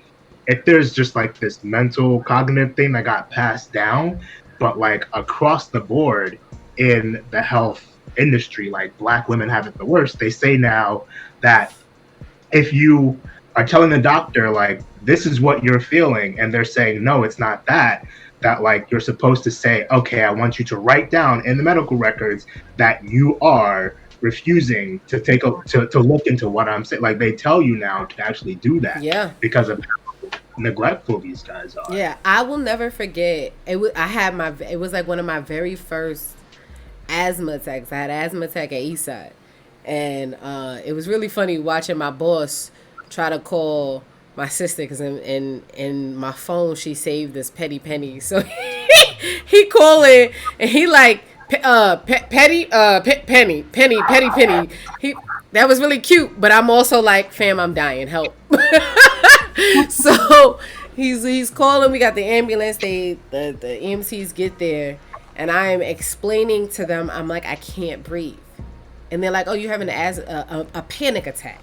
if there's just like this mental cognitive thing that got passed down, but like across the board in the health industry, like Black women have it the worst. They say now that if you are telling the doctor like, this is what you're feeling, and they're saying, no, it's not that like you're supposed to say, okay, I want you to write down in the medical records that you are refusing to to look into what I'm saying. Like, they tell you now to actually do that because of how neglectful these guys are. Yeah, I will never forget. It was like one of my very first asthma attacks. I had asthma attack at Eastside, and it was really funny watching my boss try to call my sister because in my phone she saved this petty penny. So he calling and he like penny. That was really cute, but I'm also like, fam, I'm dying, help. So he's calling. We got the ambulance. The EMTs get there, and I am explaining to them. I'm like, I can't breathe, And they're like, oh, you're having a panic attack.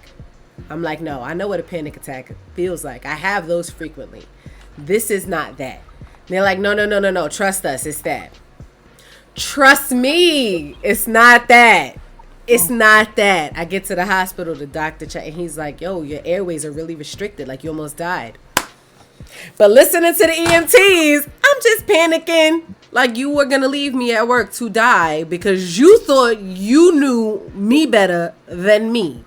I'm like, no, I know what a panic attack feels like. I have those frequently. This is not that. And they're like, no. Trust us. It's that. Trust me. It's not that. It's not that. I get to the hospital, the doctor check, and he's like, yo, your airways are really restricted. Like, you almost died. But listening to the EMTs, I'm just panicking. Like, you were going to leave me at work to die because you thought you knew me better than me.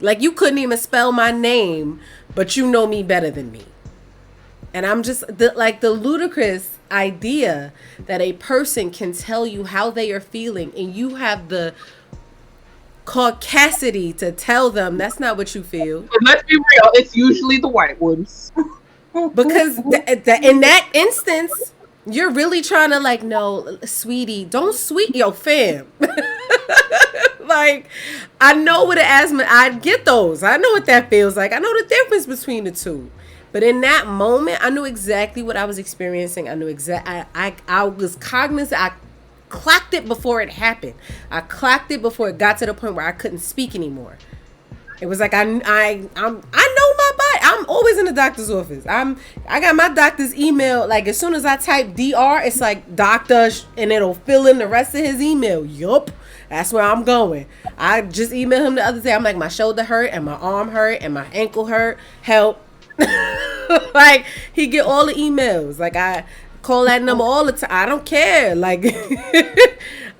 Like, you couldn't even spell my name, but you know me better than me. And I'm just, the ludicrous idea that a person can tell you how they are feeling and you have the caucasity to tell them that's not what you feel. And let's be real, it's usually the white ones. Because in that instance, you're really trying to like, no, sweetie, don't yo, fam. Like, I know what an asthma, I get those. I know what that feels like. I know the difference between the two. But in that moment, I knew exactly what I was experiencing. I knew I was cognizant. I clocked it before it happened. I clocked it before it got to the point where I couldn't speak anymore. It was like I know my body. I'm always in the doctor's office. I got my doctor's email. Like, as soon as I type DR, it's like doctor, and it'll fill in the rest of his email. Yup, that's where I'm going. I just emailed him the other day. I'm like, my shoulder hurt and my arm hurt and my ankle hurt. Help. Like, he get all the emails. Like, I call that number all the time. I don't care. Like,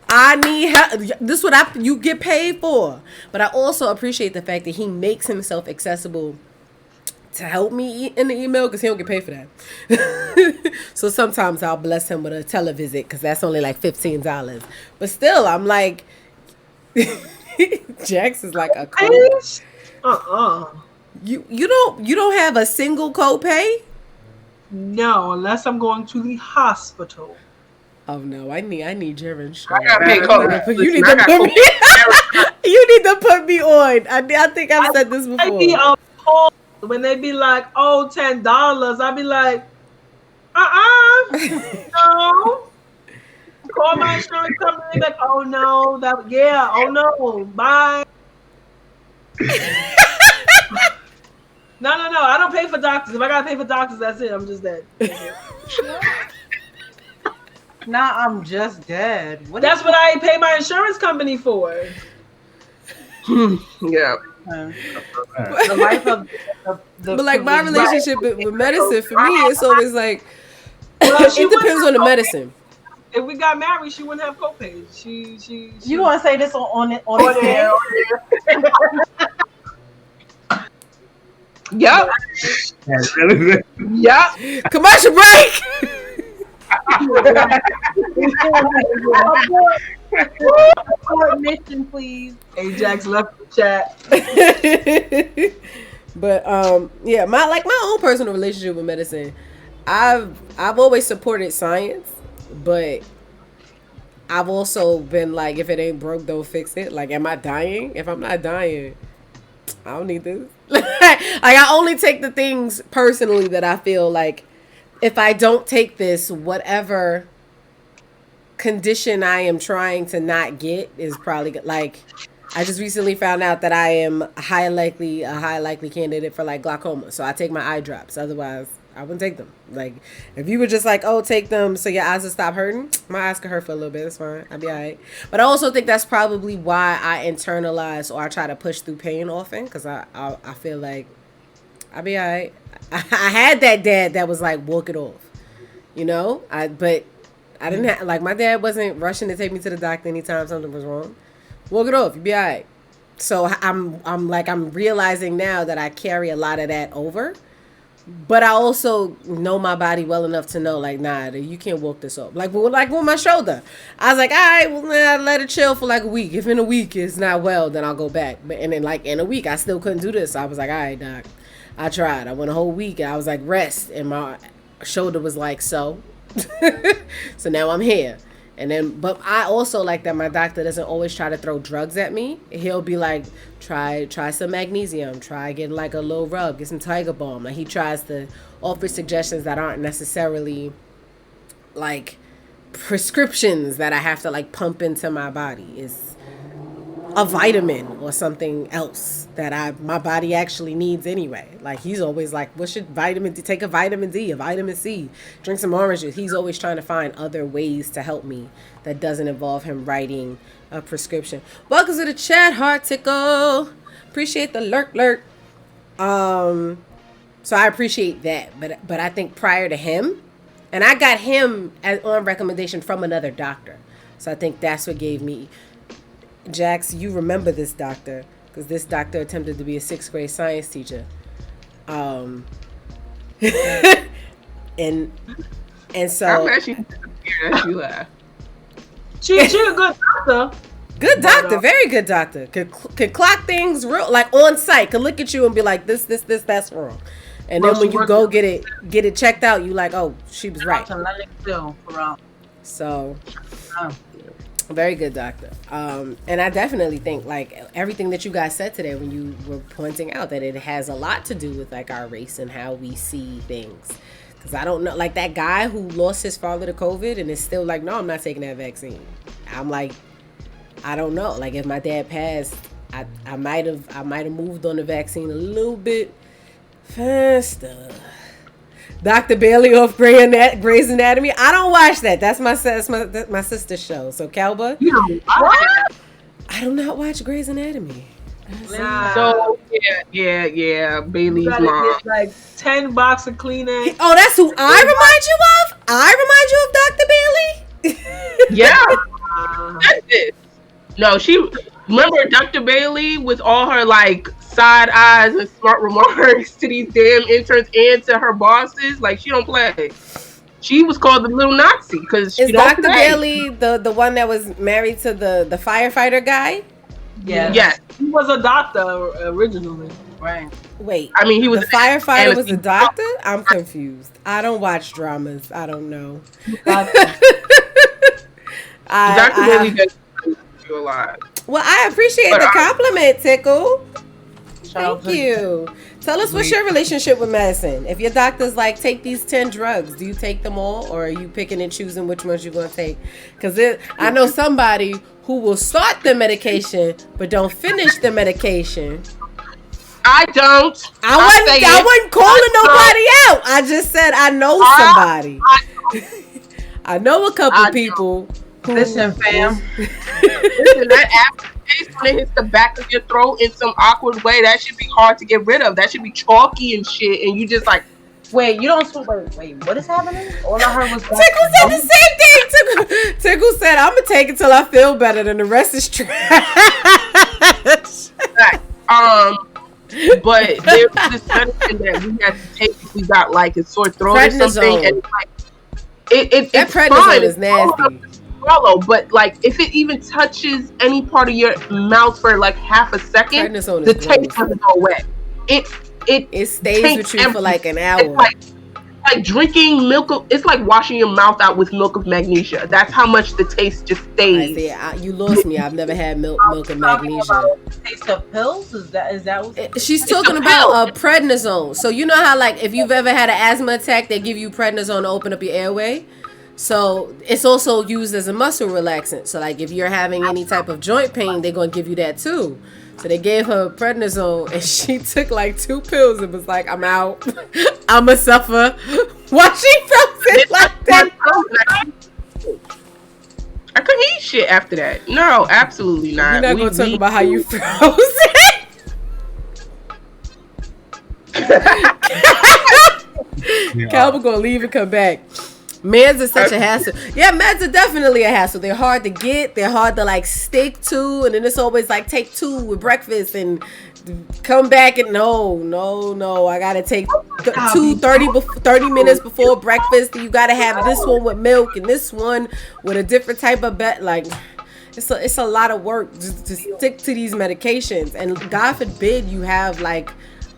I need help. This is what you get paid for. But I also appreciate the fact that he makes himself accessible to help me in the email because he don't get paid for that. So sometimes I'll bless him with a televisit because that's only like $15. But still, I'm like, Jax is like a code. You don't have a single copay? No, unless I'm going to the hospital. Oh no, I need your insurance. I gotta pay copay. You need to put me. You need to put me on. I think I've said this before. I be appalled when they be like, "Oh, $10." I be like, no. Call my insurance company. Like, oh no, oh no, bye. No. I don't pay for doctors. If I gotta pay for doctors, that's it. I'm just dead. Nah, I'm just dead. That's what I pay my insurance company for. Yeah. The life of the but like my relationship with medicine, for me, it's always like Well, it depends on the medicine. If we got married, she wouldn't have copays. She You want to say this on air? Yep. Yep. Commercial break. Mission, please. Ajax left the chat. But yeah, my own personal relationship with medicine, I've always supported science, but I've also been like, if it ain't broke, don't fix it. Like, am I dying? If I'm not dying, I don't need this. Like, I only take the things personally that I feel like if I don't take this, whatever condition I am trying to not get is probably like, I just recently found out that I am a high likely candidate for like glaucoma. So I take my eye drops. Otherwise, I wouldn't take them. Like, if you were just like, oh, take them so your eyes will stop hurting, my eyes could hurt for a little bit. That's fine. I'll be all right. But I also think that's probably why I internalize or I try to push through pain often, because I feel like I'll be all right. I had that dad that was like, walk it off, you know? But I didn't have, like, my dad wasn't rushing to take me to the doctor anytime something was wrong. Walk it off, you'll be all right. So I'm realizing now that I carry a lot of that over. But I also know my body well enough to know, like, nah, you can't walk this off. Like with my shoulder. I was like, all right, well, let it chill for like a week. If in a week it's not well, then I'll go back. And then, like, in a week, I still couldn't do this. So I was like, all right, doc. I tried. I went a whole week, and I was like, rest. And my shoulder was like, so. So now I'm here. And then, but I also like that my doctor doesn't always try to throw drugs at me. He'll be like, try some magnesium, try getting like a little rub, get some Tiger Balm. Like, he tries to offer suggestions that aren't necessarily like prescriptions that I have to like pump into my body. a vitamin or something else that my body actually needs anyway. Like he's always like, what should vitamin D? Take a vitamin D, a vitamin C, drink some orange juice. He's always trying to find other ways to help me that doesn't involve him writing a prescription. Welcome to the chat, Heart Tickle. Appreciate the lurk. So I appreciate that, but I think prior to him, and I got him on recommendation from another doctor. So I think that's what gave me. Jax, you remember this doctor because this doctor attempted to be a 6th grade science teacher, and so I'm actually disappeared as you laugh. She a good doctor. Good doctor, very good doctor. Could clock things real like on site. Could look at you and be like, this, that's wrong. And then when you go get it checked out, you like, oh, she was right. So, very good doctor. And I definitely think like everything that you guys said today when you were pointing out that it has a lot to do with like our race and how we see things. Because I don't know, like that guy who lost his father to COVID and is still like, no, I'm not taking that vaccine. I'm like, I don't know. Like if my dad passed, I might have moved on the vaccine a little bit faster. Dr. Bailey off Grey's Anatomy. I don't watch that. That's my sister's show. So Calba, What? I do not watch Grey's Anatomy. Nah. So yeah, Bailey's You gotta mom. get like 10 box of Kleenex. Oh, that's who I remind you of. I remind you of Dr. Bailey. Yeah, that's it. No, she remember Dr. Bailey with all her like side eyes and smart remarks to these damn interns and to her bosses. Like she don't play. She was called the little Nazi because she Is don't Dr. play. Bailey the one that was married to the firefighter guy? Yes. He was a doctor originally. Right. Wait, I mean, he was the firefighter was a anesthesia- doctor? I'm confused. I don't watch dramas. I don't know. Dr. Bailey does do a lot. Well, I appreciate But the compliment, Tickle. Shout Thank you. Tell us what's your relationship with medicine. If your doctor's like, take these 10 drugs, do you take them all, or are you picking and choosing which ones you're going to take? Because I know somebody who will start the medication but don't finish the medication. I don't. I wasn't calling nobody out. I just said I know somebody. I know a couple people. Listen, fam. Listen, that aftertaste when it hits the back of your throat in some awkward way, that should be hard to get rid of. That should be chalky and shit, and you just like. Wait, you don't smoke. Wait, what is happening? All I heard was Tickle said the same thing. Tickle said, I'm gonna take it till I feel better, than the rest is trash. But there's this medicine that we had to take if we got like a sore throat or something, and like it's prednisone fine. is nasty. Swallow, but like if it even touches any part of your mouth for like half a second, Prednisone the is taste gross. doesn't go away. It stays with you for like an hour. It's like drinking milk. It's like washing your mouth out with milk of magnesia. That's how much the taste just stays. You lost me. I've never had milk and magnesia. Taste of pills? Is that what? She's talking about prednisone. So you know how like if you've ever had an asthma attack, they give you prednisone to open up your airway. So it's also used as a muscle relaxant. So like if you're having any type of joint pain, they're gonna give you that too. So they gave her prednisone and she took like 2 pills and was like, I'm out. I'ma suffer. Why she felt it like that? I couldn't eat shit after that. No, absolutely not. You're not gonna talk about how you froze it. Calvin gonna leave and come back. Meds are such a hassle. Yeah, meds are definitely a hassle. They're hard to get. They're hard to like stick to. And then it's always like take 2 with breakfast and come back and no. I gotta take 30 minutes before breakfast. You gotta have this one with milk and this one with a different type of like it's a lot of work just to stick to these medications. And God forbid you have like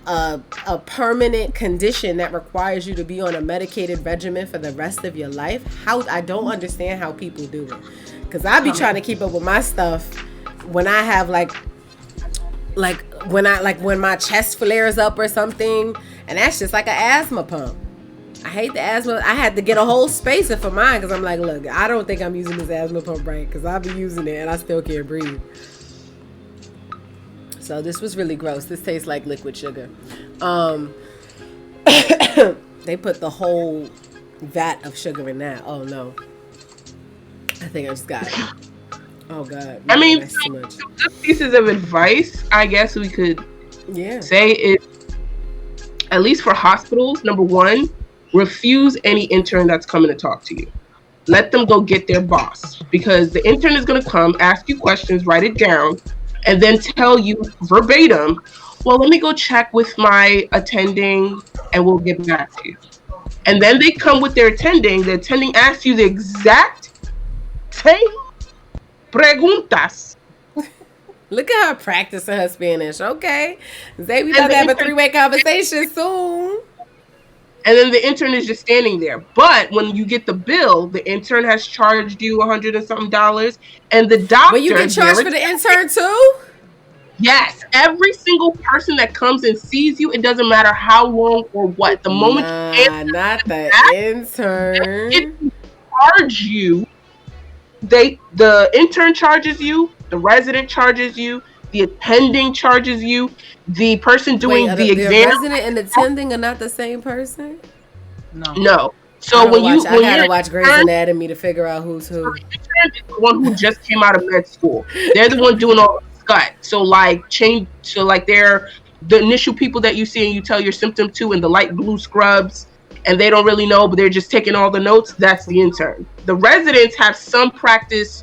a permanent condition that requires you to be on a medicated regimen for the rest of your life. I don't understand how people do it, because I be trying to keep up with my stuff when I have when my chest flares up or something, and that's just like an asthma pump. I hate the asthma. I had to get a whole spacer for mine because I'm like, look, I don't think I'm using this asthma pump right, because I'll be using it and I still can't breathe. So this was really gross. This tastes like liquid sugar. Um, they put the whole vat of sugar in that. Oh no. I think I just got it. Oh god. I No, mean, that's too much. some good pieces of advice, I guess we could Yeah. say is, at least for hospitals, number one, refuse any intern that's coming to talk to you. Let them go get their boss, because the intern is going to come, ask you questions, write it down, and then tell you verbatim, well, let me go check with my attending and we'll get back to you. And then they come with their attending. The attending asks you the exact same preguntas. Look at her practicing her Spanish. Okay. Zay, we about to have a 3-way conversation soon. And then the intern is just standing there. But when you get the bill, the intern has charged you $100 and something, and the doctor. But you get charged for the intern too? Yes, every single person that comes and sees you, it doesn't matter how long or what. The moment not the intern. they charge you, the intern charges you, the resident charges you, the attending charges you, the person doing the exam. The resident and attending are not the same person? No. So I gotta watch Grey's Anatomy to figure out who's who. The intern is the one who just came out of med school. They're the one doing all the scut. So they're the initial people that you see and you tell your symptom to in the light blue scrubs, and they don't really know, but they're just taking all the notes. That's the intern. The residents have some practice,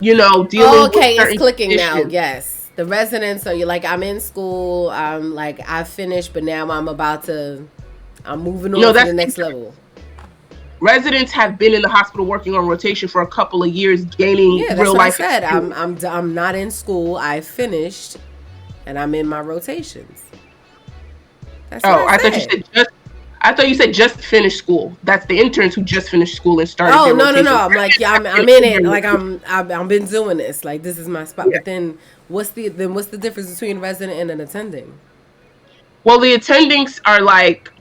dealing with certain it's clicking conditions. now. Yes. The residents, so you're like, I'm in school, I finished, but now I'm moving on to the next level. Residents have been in the hospital working on rotation for a couple of years, gaining real life experience. I'm not in school. I finished, and I'm in my rotations. That's what I said. I thought you said just finished school. That's the interns who just finished school and started. Oh no! I'm like, yeah, I'm in it. Like I've been doing this. Like this is my spot. Yeah. But then what's the difference between a resident and an attending? Well, the attendings are like,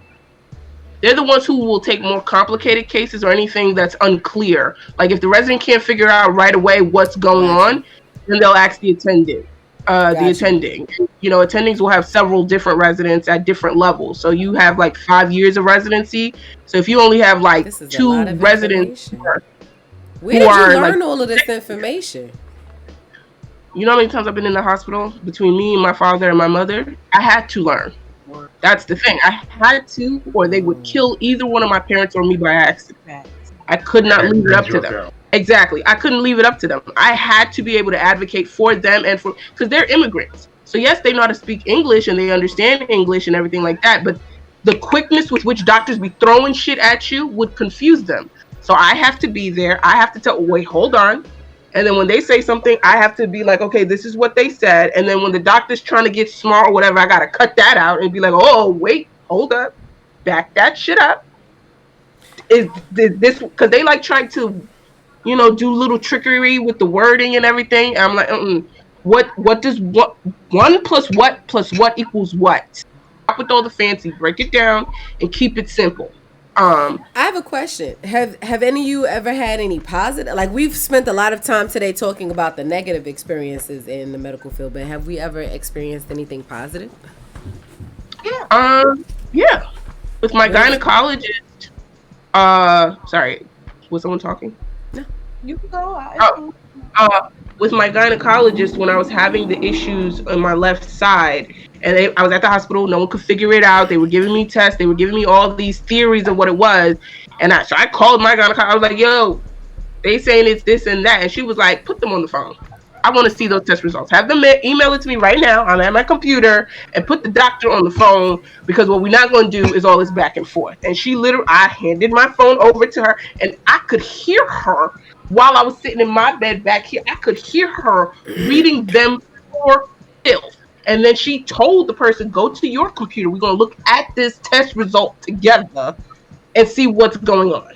they're the ones who will take more complicated cases or anything that's unclear. Like if the resident can't figure out right away what's going on, then they'll ask the attending. The attending. Attendings will have several different residents at different levels. So you have like 5 years of residency. So if you only have like 2 residents, where did you learn all of this information? You know how many times I've been in the hospital between me and my father and my mother? I had to learn. That's the thing. I had to, or they would kill either one of my parents or me by accident. I could not leave it up to them. Exactly. I couldn't leave it up to them. I had to be able to advocate for them and because they're immigrants. So yes, they know how to speak English and they understand English and everything like that. But the quickness with which doctors be throwing shit at you would confuse them. So I have to be there. I have to tell, wait, hold on. And then when they say something, I have to be like, okay, this is what they said. And then when the doctor's trying to get smart or whatever, I got to cut that out and be like, oh, wait, hold up. Back that shit up. Is this, because they like trying to, do little trickery with the wording and everything. I'm like, what does 1 plus what equals what? Stop with all the fancy, break it down and keep it simple. I have a question. Have any of you ever had any positive, like we've spent a lot of time today talking about the negative experiences in the medical field, but have we ever experienced anything positive? Yeah. With my gynecologist. Sorry, was someone talking? No. You can go. With my gynecologist, when I was having the issues on my left side, and I was at the hospital, no one could figure it out. They were giving me tests. They were giving me all these theories of what it was. And so I called my gynecologist. I was like, yo, they saying it's this and that. And she was like, put them on the phone. I want to see those test results. Have them email it to me right now. I'm at my computer and put the doctor on the phone, because what we're not going to do is all this back and forth. And I handed my phone over to her, and I could hear her while I was sitting in my bed back here. I could hear her reading them for filth. And then she told the person, go to your computer. We're going to look at this test result together and see what's going on.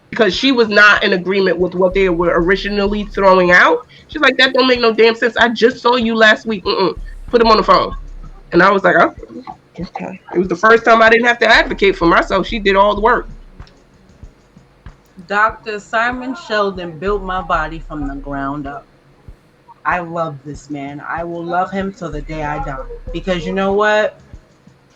Because she was not in agreement with what they were originally throwing out. She's like, that don't make no damn sense. I just saw you last week. Put him on the phone. And I was like, oh, okay. It was the first time I didn't have to advocate for myself. She did all the work. Dr. Simon Sheldon built my body from the ground up. I love this man. I will love him till the day I die. Because you know what?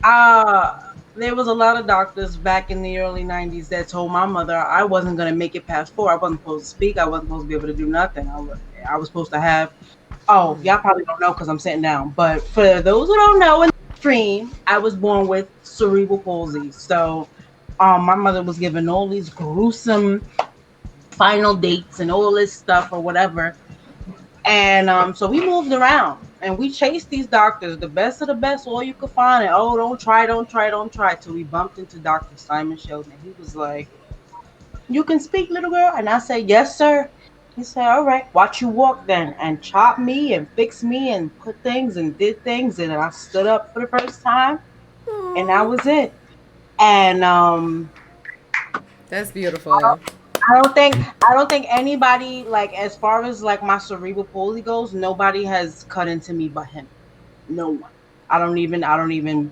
Uh there was a lot of doctors back in the early 90s that told my mother I wasn't going to make it past 4. I wasn't supposed to speak. I wasn't supposed to be able to do nothing. I was supposed to have. Oh, y'all probably don't know because I'm sitting down. But for those who don't know in the stream, I was born with cerebral palsy. So my mother was given all these gruesome final dates and all this stuff or whatever. And so we moved around and we chased these doctors, the best of the best, all you could find. And oh, don't try, don't try, don't try. Till we bumped into Dr. Simon Sheldon. He was like, "You can speak, little girl?" And I said, "Yes, sir." He said, "All right, watch you walk then," and chop me and fix me and put things and did things. And I stood up for the first time, and that was it. And That's beautiful. I don't think anybody, like, as far as like my cerebral palsy goes, nobody has cut into me but him. No one. I don't even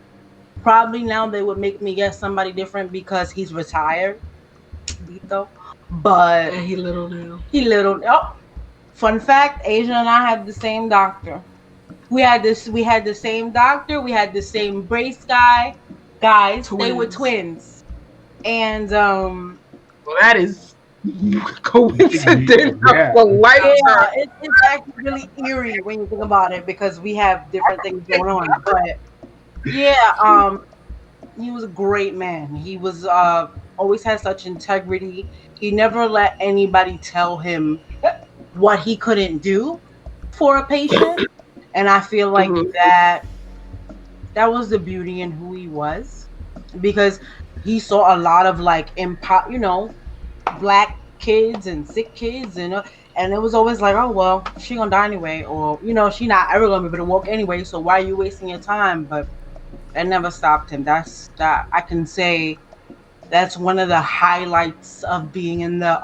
probably now they would make me guess somebody different because he's retired, Lito. But And he little now. oh, fun fact, Asia and I had the same doctor. We had the same doctor, we had the same brace guy. Guys, they were twins. And Well, that is coincidence Yeah. of a lifetime. yeah, it's actually really eerie when you think about it because we have different things going on. But yeah, he was a great man. He was always had such integrity. He never let anybody tell him what he couldn't do for a patient. And I feel like that was the beauty in who he was because he saw a lot of like black kids and sick kids and it was always like, oh well, she gonna die anyway, or she not ever gonna be able to walk anyway, so why are you wasting your time? But that never stopped him. That I can say that's one of the highlights of being in the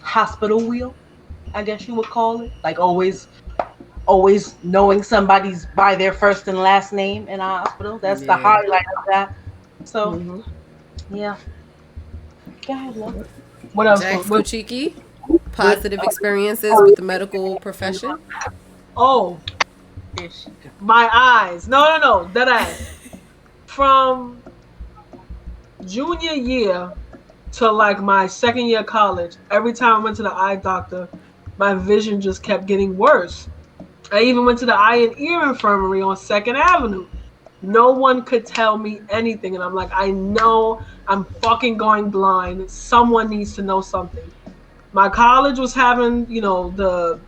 hospital wheel, I guess you would call it. Like always knowing somebody's by their first and last name in a hospital. That's the highlight of that. So yeah. Go ahead, love. What else? Jax Fuchiki, positive experiences with the medical profession. Oh, There she go. my eyes. No, that eyes. From junior year to like my second year of college, every time I went to the eye doctor, my vision just kept getting worse. I even went to the eye and ear infirmary on 2nd Avenue. No one could tell me anything. And I'm like, I know I'm fucking going blind. Someone needs to know something. My college was having, the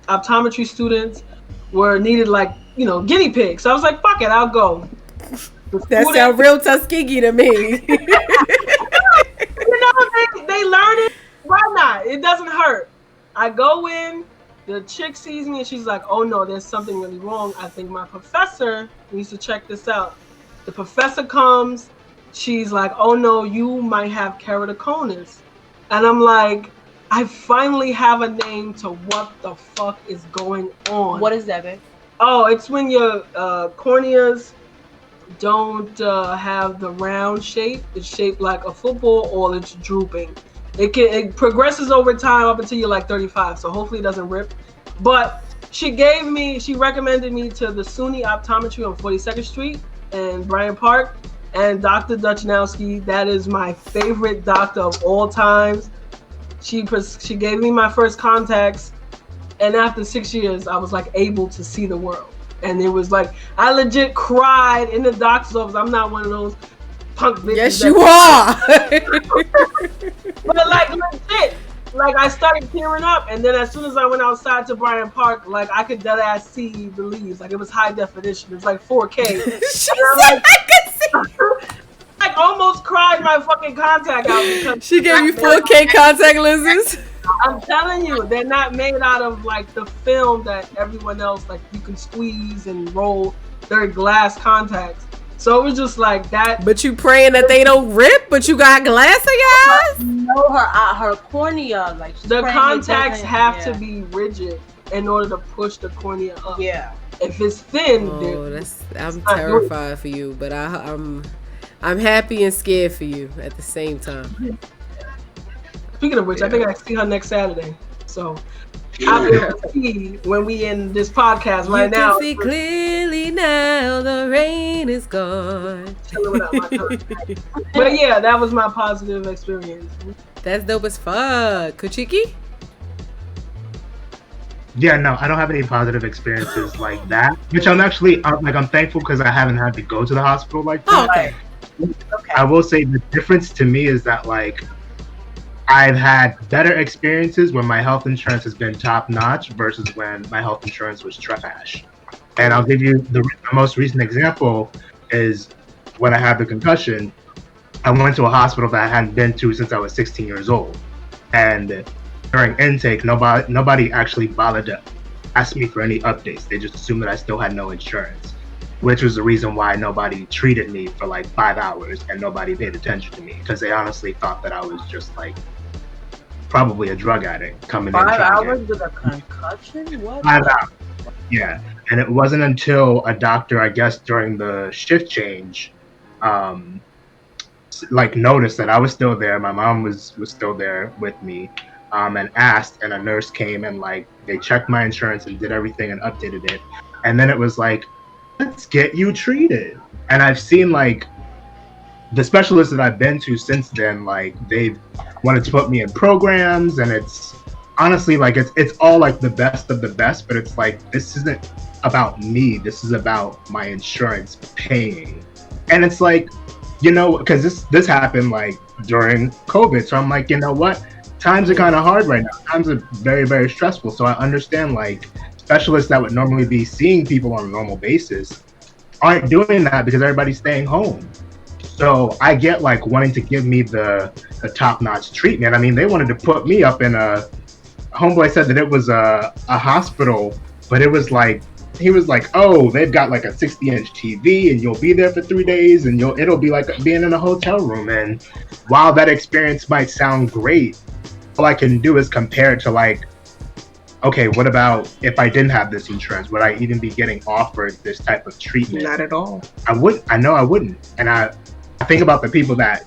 optometry students were needed like, guinea pigs. So I was like, fuck it, I'll go. That sounds real Tuskegee to me. They learn it. Why not? It doesn't hurt. I go in, the chick sees me and she's like, oh no, there's something really wrong. I think my professor needs to check this out. The professor comes, she's like, oh no, you might have keratoconus. And I'm like, I finally have a name to what the fuck is going on. What is that, babe? Oh, it's when your corneas don't have the round shape. It's shaped like a football, or it's drooping. It progresses over time up until you're like 35. So hopefully it doesn't rip. But she recommended me to the SUNY Optometry on 42nd Street and Bryant Park, and Dr. Duchnowski. That is my favorite doctor of all times. She gave me my first contacts, and after 6 years, I was like able to see the world. And it was like, I legit cried in the doctor's office. I'm not one of those punk bitches. Yes, you are. But like legit, like I started tearing up, and then as soon as I went outside to Bryant Park, like I could dead ass see the leaves. Like it was high definition. It was like 4K. She said I could see. Like almost cried my fucking contact out because She gave you 4K contact lenses. I'm telling you, they're not made out of like the film that everyone else like you can squeeze and roll. They're glass contacts. So it was just like that. But you praying that they don't rip, but you got glass in your eyes? No, her cornea, like she's The praying it contacts doesn't- have yeah. to be rigid in order to push the cornea up. Yeah. If it's thin, Oh, I'm terrified for you, but I'm happy and scared for you at the same time. Speaking of which, I think I see her next Saturday. So I'll be able to see when we in this podcast right you now. can see clearly now the rain is gone. Chilling without my color. But yeah, that was my positive experience. That's dope as fuck. Kuchiki? Yeah, no, I don't have any positive experiences like that. Which I'm actually I'm thankful because I haven't had to go to the hospital like that. Oh, okay. Okay. I will say the difference to me is that like I've had better experiences when my health insurance has been top notch versus when my health insurance was trash. And I'll give you the most recent example is when I had the concussion. I went to a hospital that I hadn't been to since I was 16 years old, and during intake, nobody actually bothered to ask me for any updates. They just assumed that I still had no insurance, which was the reason why nobody treated me for like 5 hours and nobody paid attention to me because they honestly thought that I was just like probably a drug addict coming in. 5 hours with a concussion? What? 5 hours. Yeah, and it wasn't until a doctor, I guess, during the shift change, like noticed that I was still there. My mom was still there with me. And asked, and a nurse came and like they checked my insurance and did everything and updated it, and then it was like, let's get you treated. And I've seen like the specialists that I've been to since then, like they've wanted to put me in programs, and it's honestly like it's all like the best of the best, but it's like this isn't about me. This is about my insurance paying, and it's like, you know, because this happened like during COVID, so I'm like, you know what? Times are kind of hard right now. Times are very, very stressful. So I understand like specialists that would normally be seeing people on a normal basis aren't doing that because everybody's staying home. So I get like wanting to give me the top-notch treatment. I mean, they wanted to put me up in a homeboy said that it was a hospital, but it was like he was like, oh, they've got like a 60-inch TV and you'll be there for 3 days and it'll be like being in a hotel room. And while that experience might sound great, all I can do is compare it to like, okay, what about if I didn't have this insurance? Would I even be getting offered this type of treatment? Not at all. I wouldn't. I know I wouldn't. And I think about the people that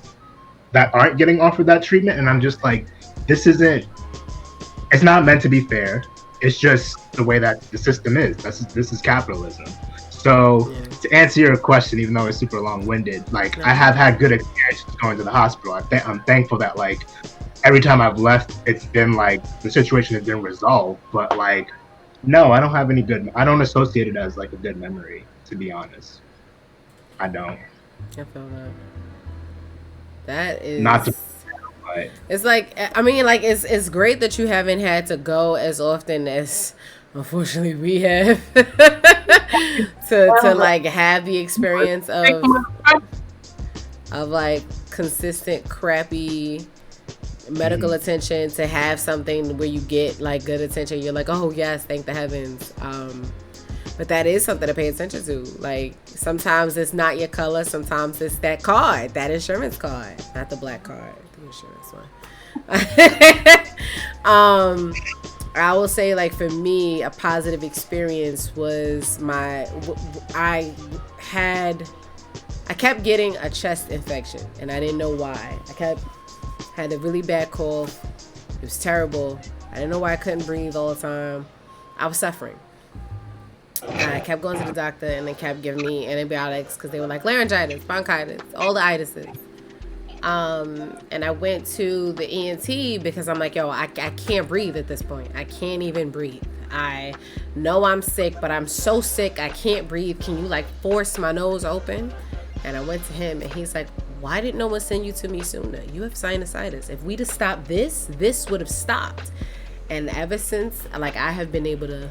aren't getting offered that treatment, and I'm just like, it's not meant to be fair. It's just the way that the system is. This is capitalism. So to answer your question, even though it's super long-winded, like I have had good experiences going to the hospital. I'm thankful that like every time I've left, it's been like the situation has been resolved. But like, no, I don't associate it as like a good memory, to be honest. I don't. I feel that. That is Not to, but it's like, I mean, like it's great that you haven't had to go as often as unfortunately we have to like have the experience of like consistent crappy medical attention, to have something where you get like good attention. You're like, oh yes, thank the heavens. But that is something to pay attention to. Like sometimes it's not your color, sometimes it's that card, that insurance card, not the black card, the insurance one. I will say, like, for me, a positive experience was I kept getting a chest infection and I didn't know why. Had a really bad cough. It was terrible. I didn't know why I couldn't breathe all the time. I was suffering. And I kept going to the doctor and they kept giving me antibiotics because they were like laryngitis, bronchitis, all the itises. And I went to the ENT because I'm like, yo, I can't breathe at this point. I can't even breathe. I know I'm sick, but I'm so sick I can't breathe. Can you like force my nose open? And I went to him and he's like, why didn't no one send you to me sooner? You have sinusitis. If we'd have stopped this would have stopped. And ever since, like, I have been able to,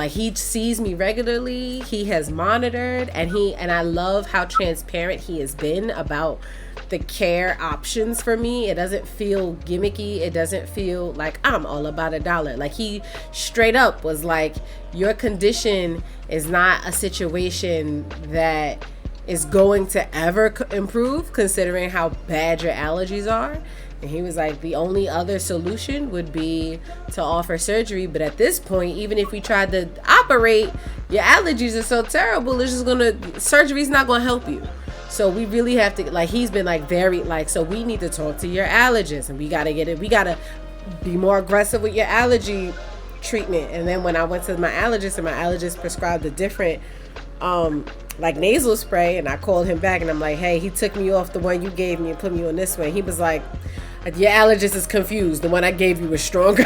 he sees me regularly. He has monitored, and I love how transparent he has been about the care options for me. It doesn't feel gimmicky. It doesn't feel like I'm all about $1. Like, he straight up was like, your condition is not a situation that is going to ever improve considering how bad your allergies are. And he was like, the only other solution would be to offer surgery. But at this point, even if we tried to operate, your allergies are so terrible, surgery's not going to help you. So we really have to, like, he's been like very, like, so we need to talk to your allergist and we got to be more aggressive with your allergy treatment. And then when I went to my allergist, and my allergist prescribed a different like nasal spray, and I called him back and I'm like, hey, he took me off the one you gave me and put me on this one. He was like, your allergist is confused. The one I gave you was stronger.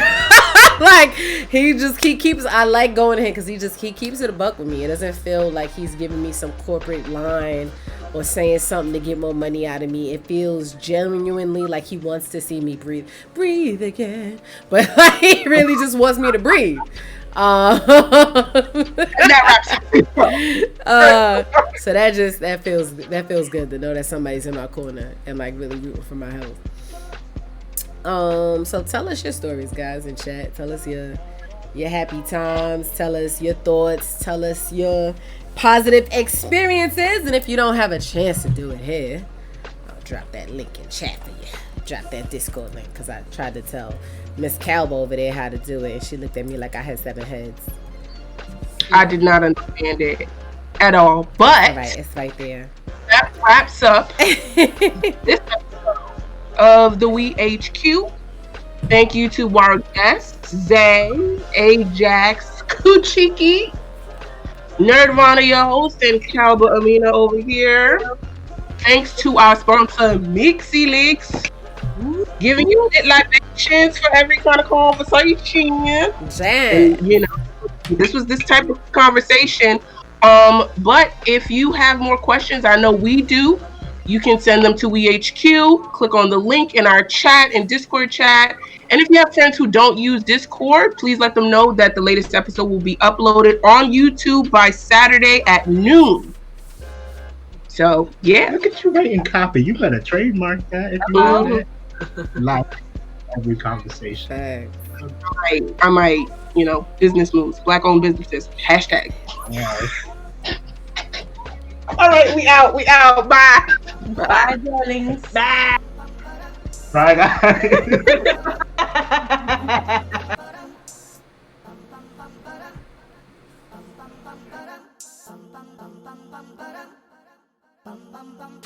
Like he keeps. I like going to him because he keeps it a buck with me. It doesn't feel like he's giving me some corporate line or saying something to get more money out of me. It feels genuinely like he wants to see me breathe again. But like, he really just wants me to breathe. So that feels good to know that somebody's in my corner and like really rooting for my health. So tell us your stories, guys, in chat. Tell us your happy times. Tell us your thoughts. Tell us your positive experiences. And if you don't have a chance to do it here, I'll drop that link in chat for you. Drop that Discord link, because I tried to tell Miss Calbo over there how to do it, and she looked at me like I had 7 heads. I did not understand it at all. But it's right there. That wraps up this episode of the We HQ. Thank you to our guests, Zay, Ajax, Kuchiki, Nerdvana, your host, and Calba Amina over here. Thanks to our sponsor, Mixie Leaks, giving you libations for every kind of conversation. And, you know, this was this type of conversation. But if you have more questions, I know we do. You can send them to WeHQ. Click on the link in our chat and Discord chat. And if you have friends who don't use Discord, please let them know that the latest episode will be uploaded on YouTube by Saturday at noon. So, yeah. Look at you writing copy. You better trademark that if you want it. Like every conversation. I might, you know, business moves. Black-owned businesses. Hashtag. Yeah. All right, we out. Bye. Bye, darlings. Bye. Bye, guys. Bum bum bum bum bum.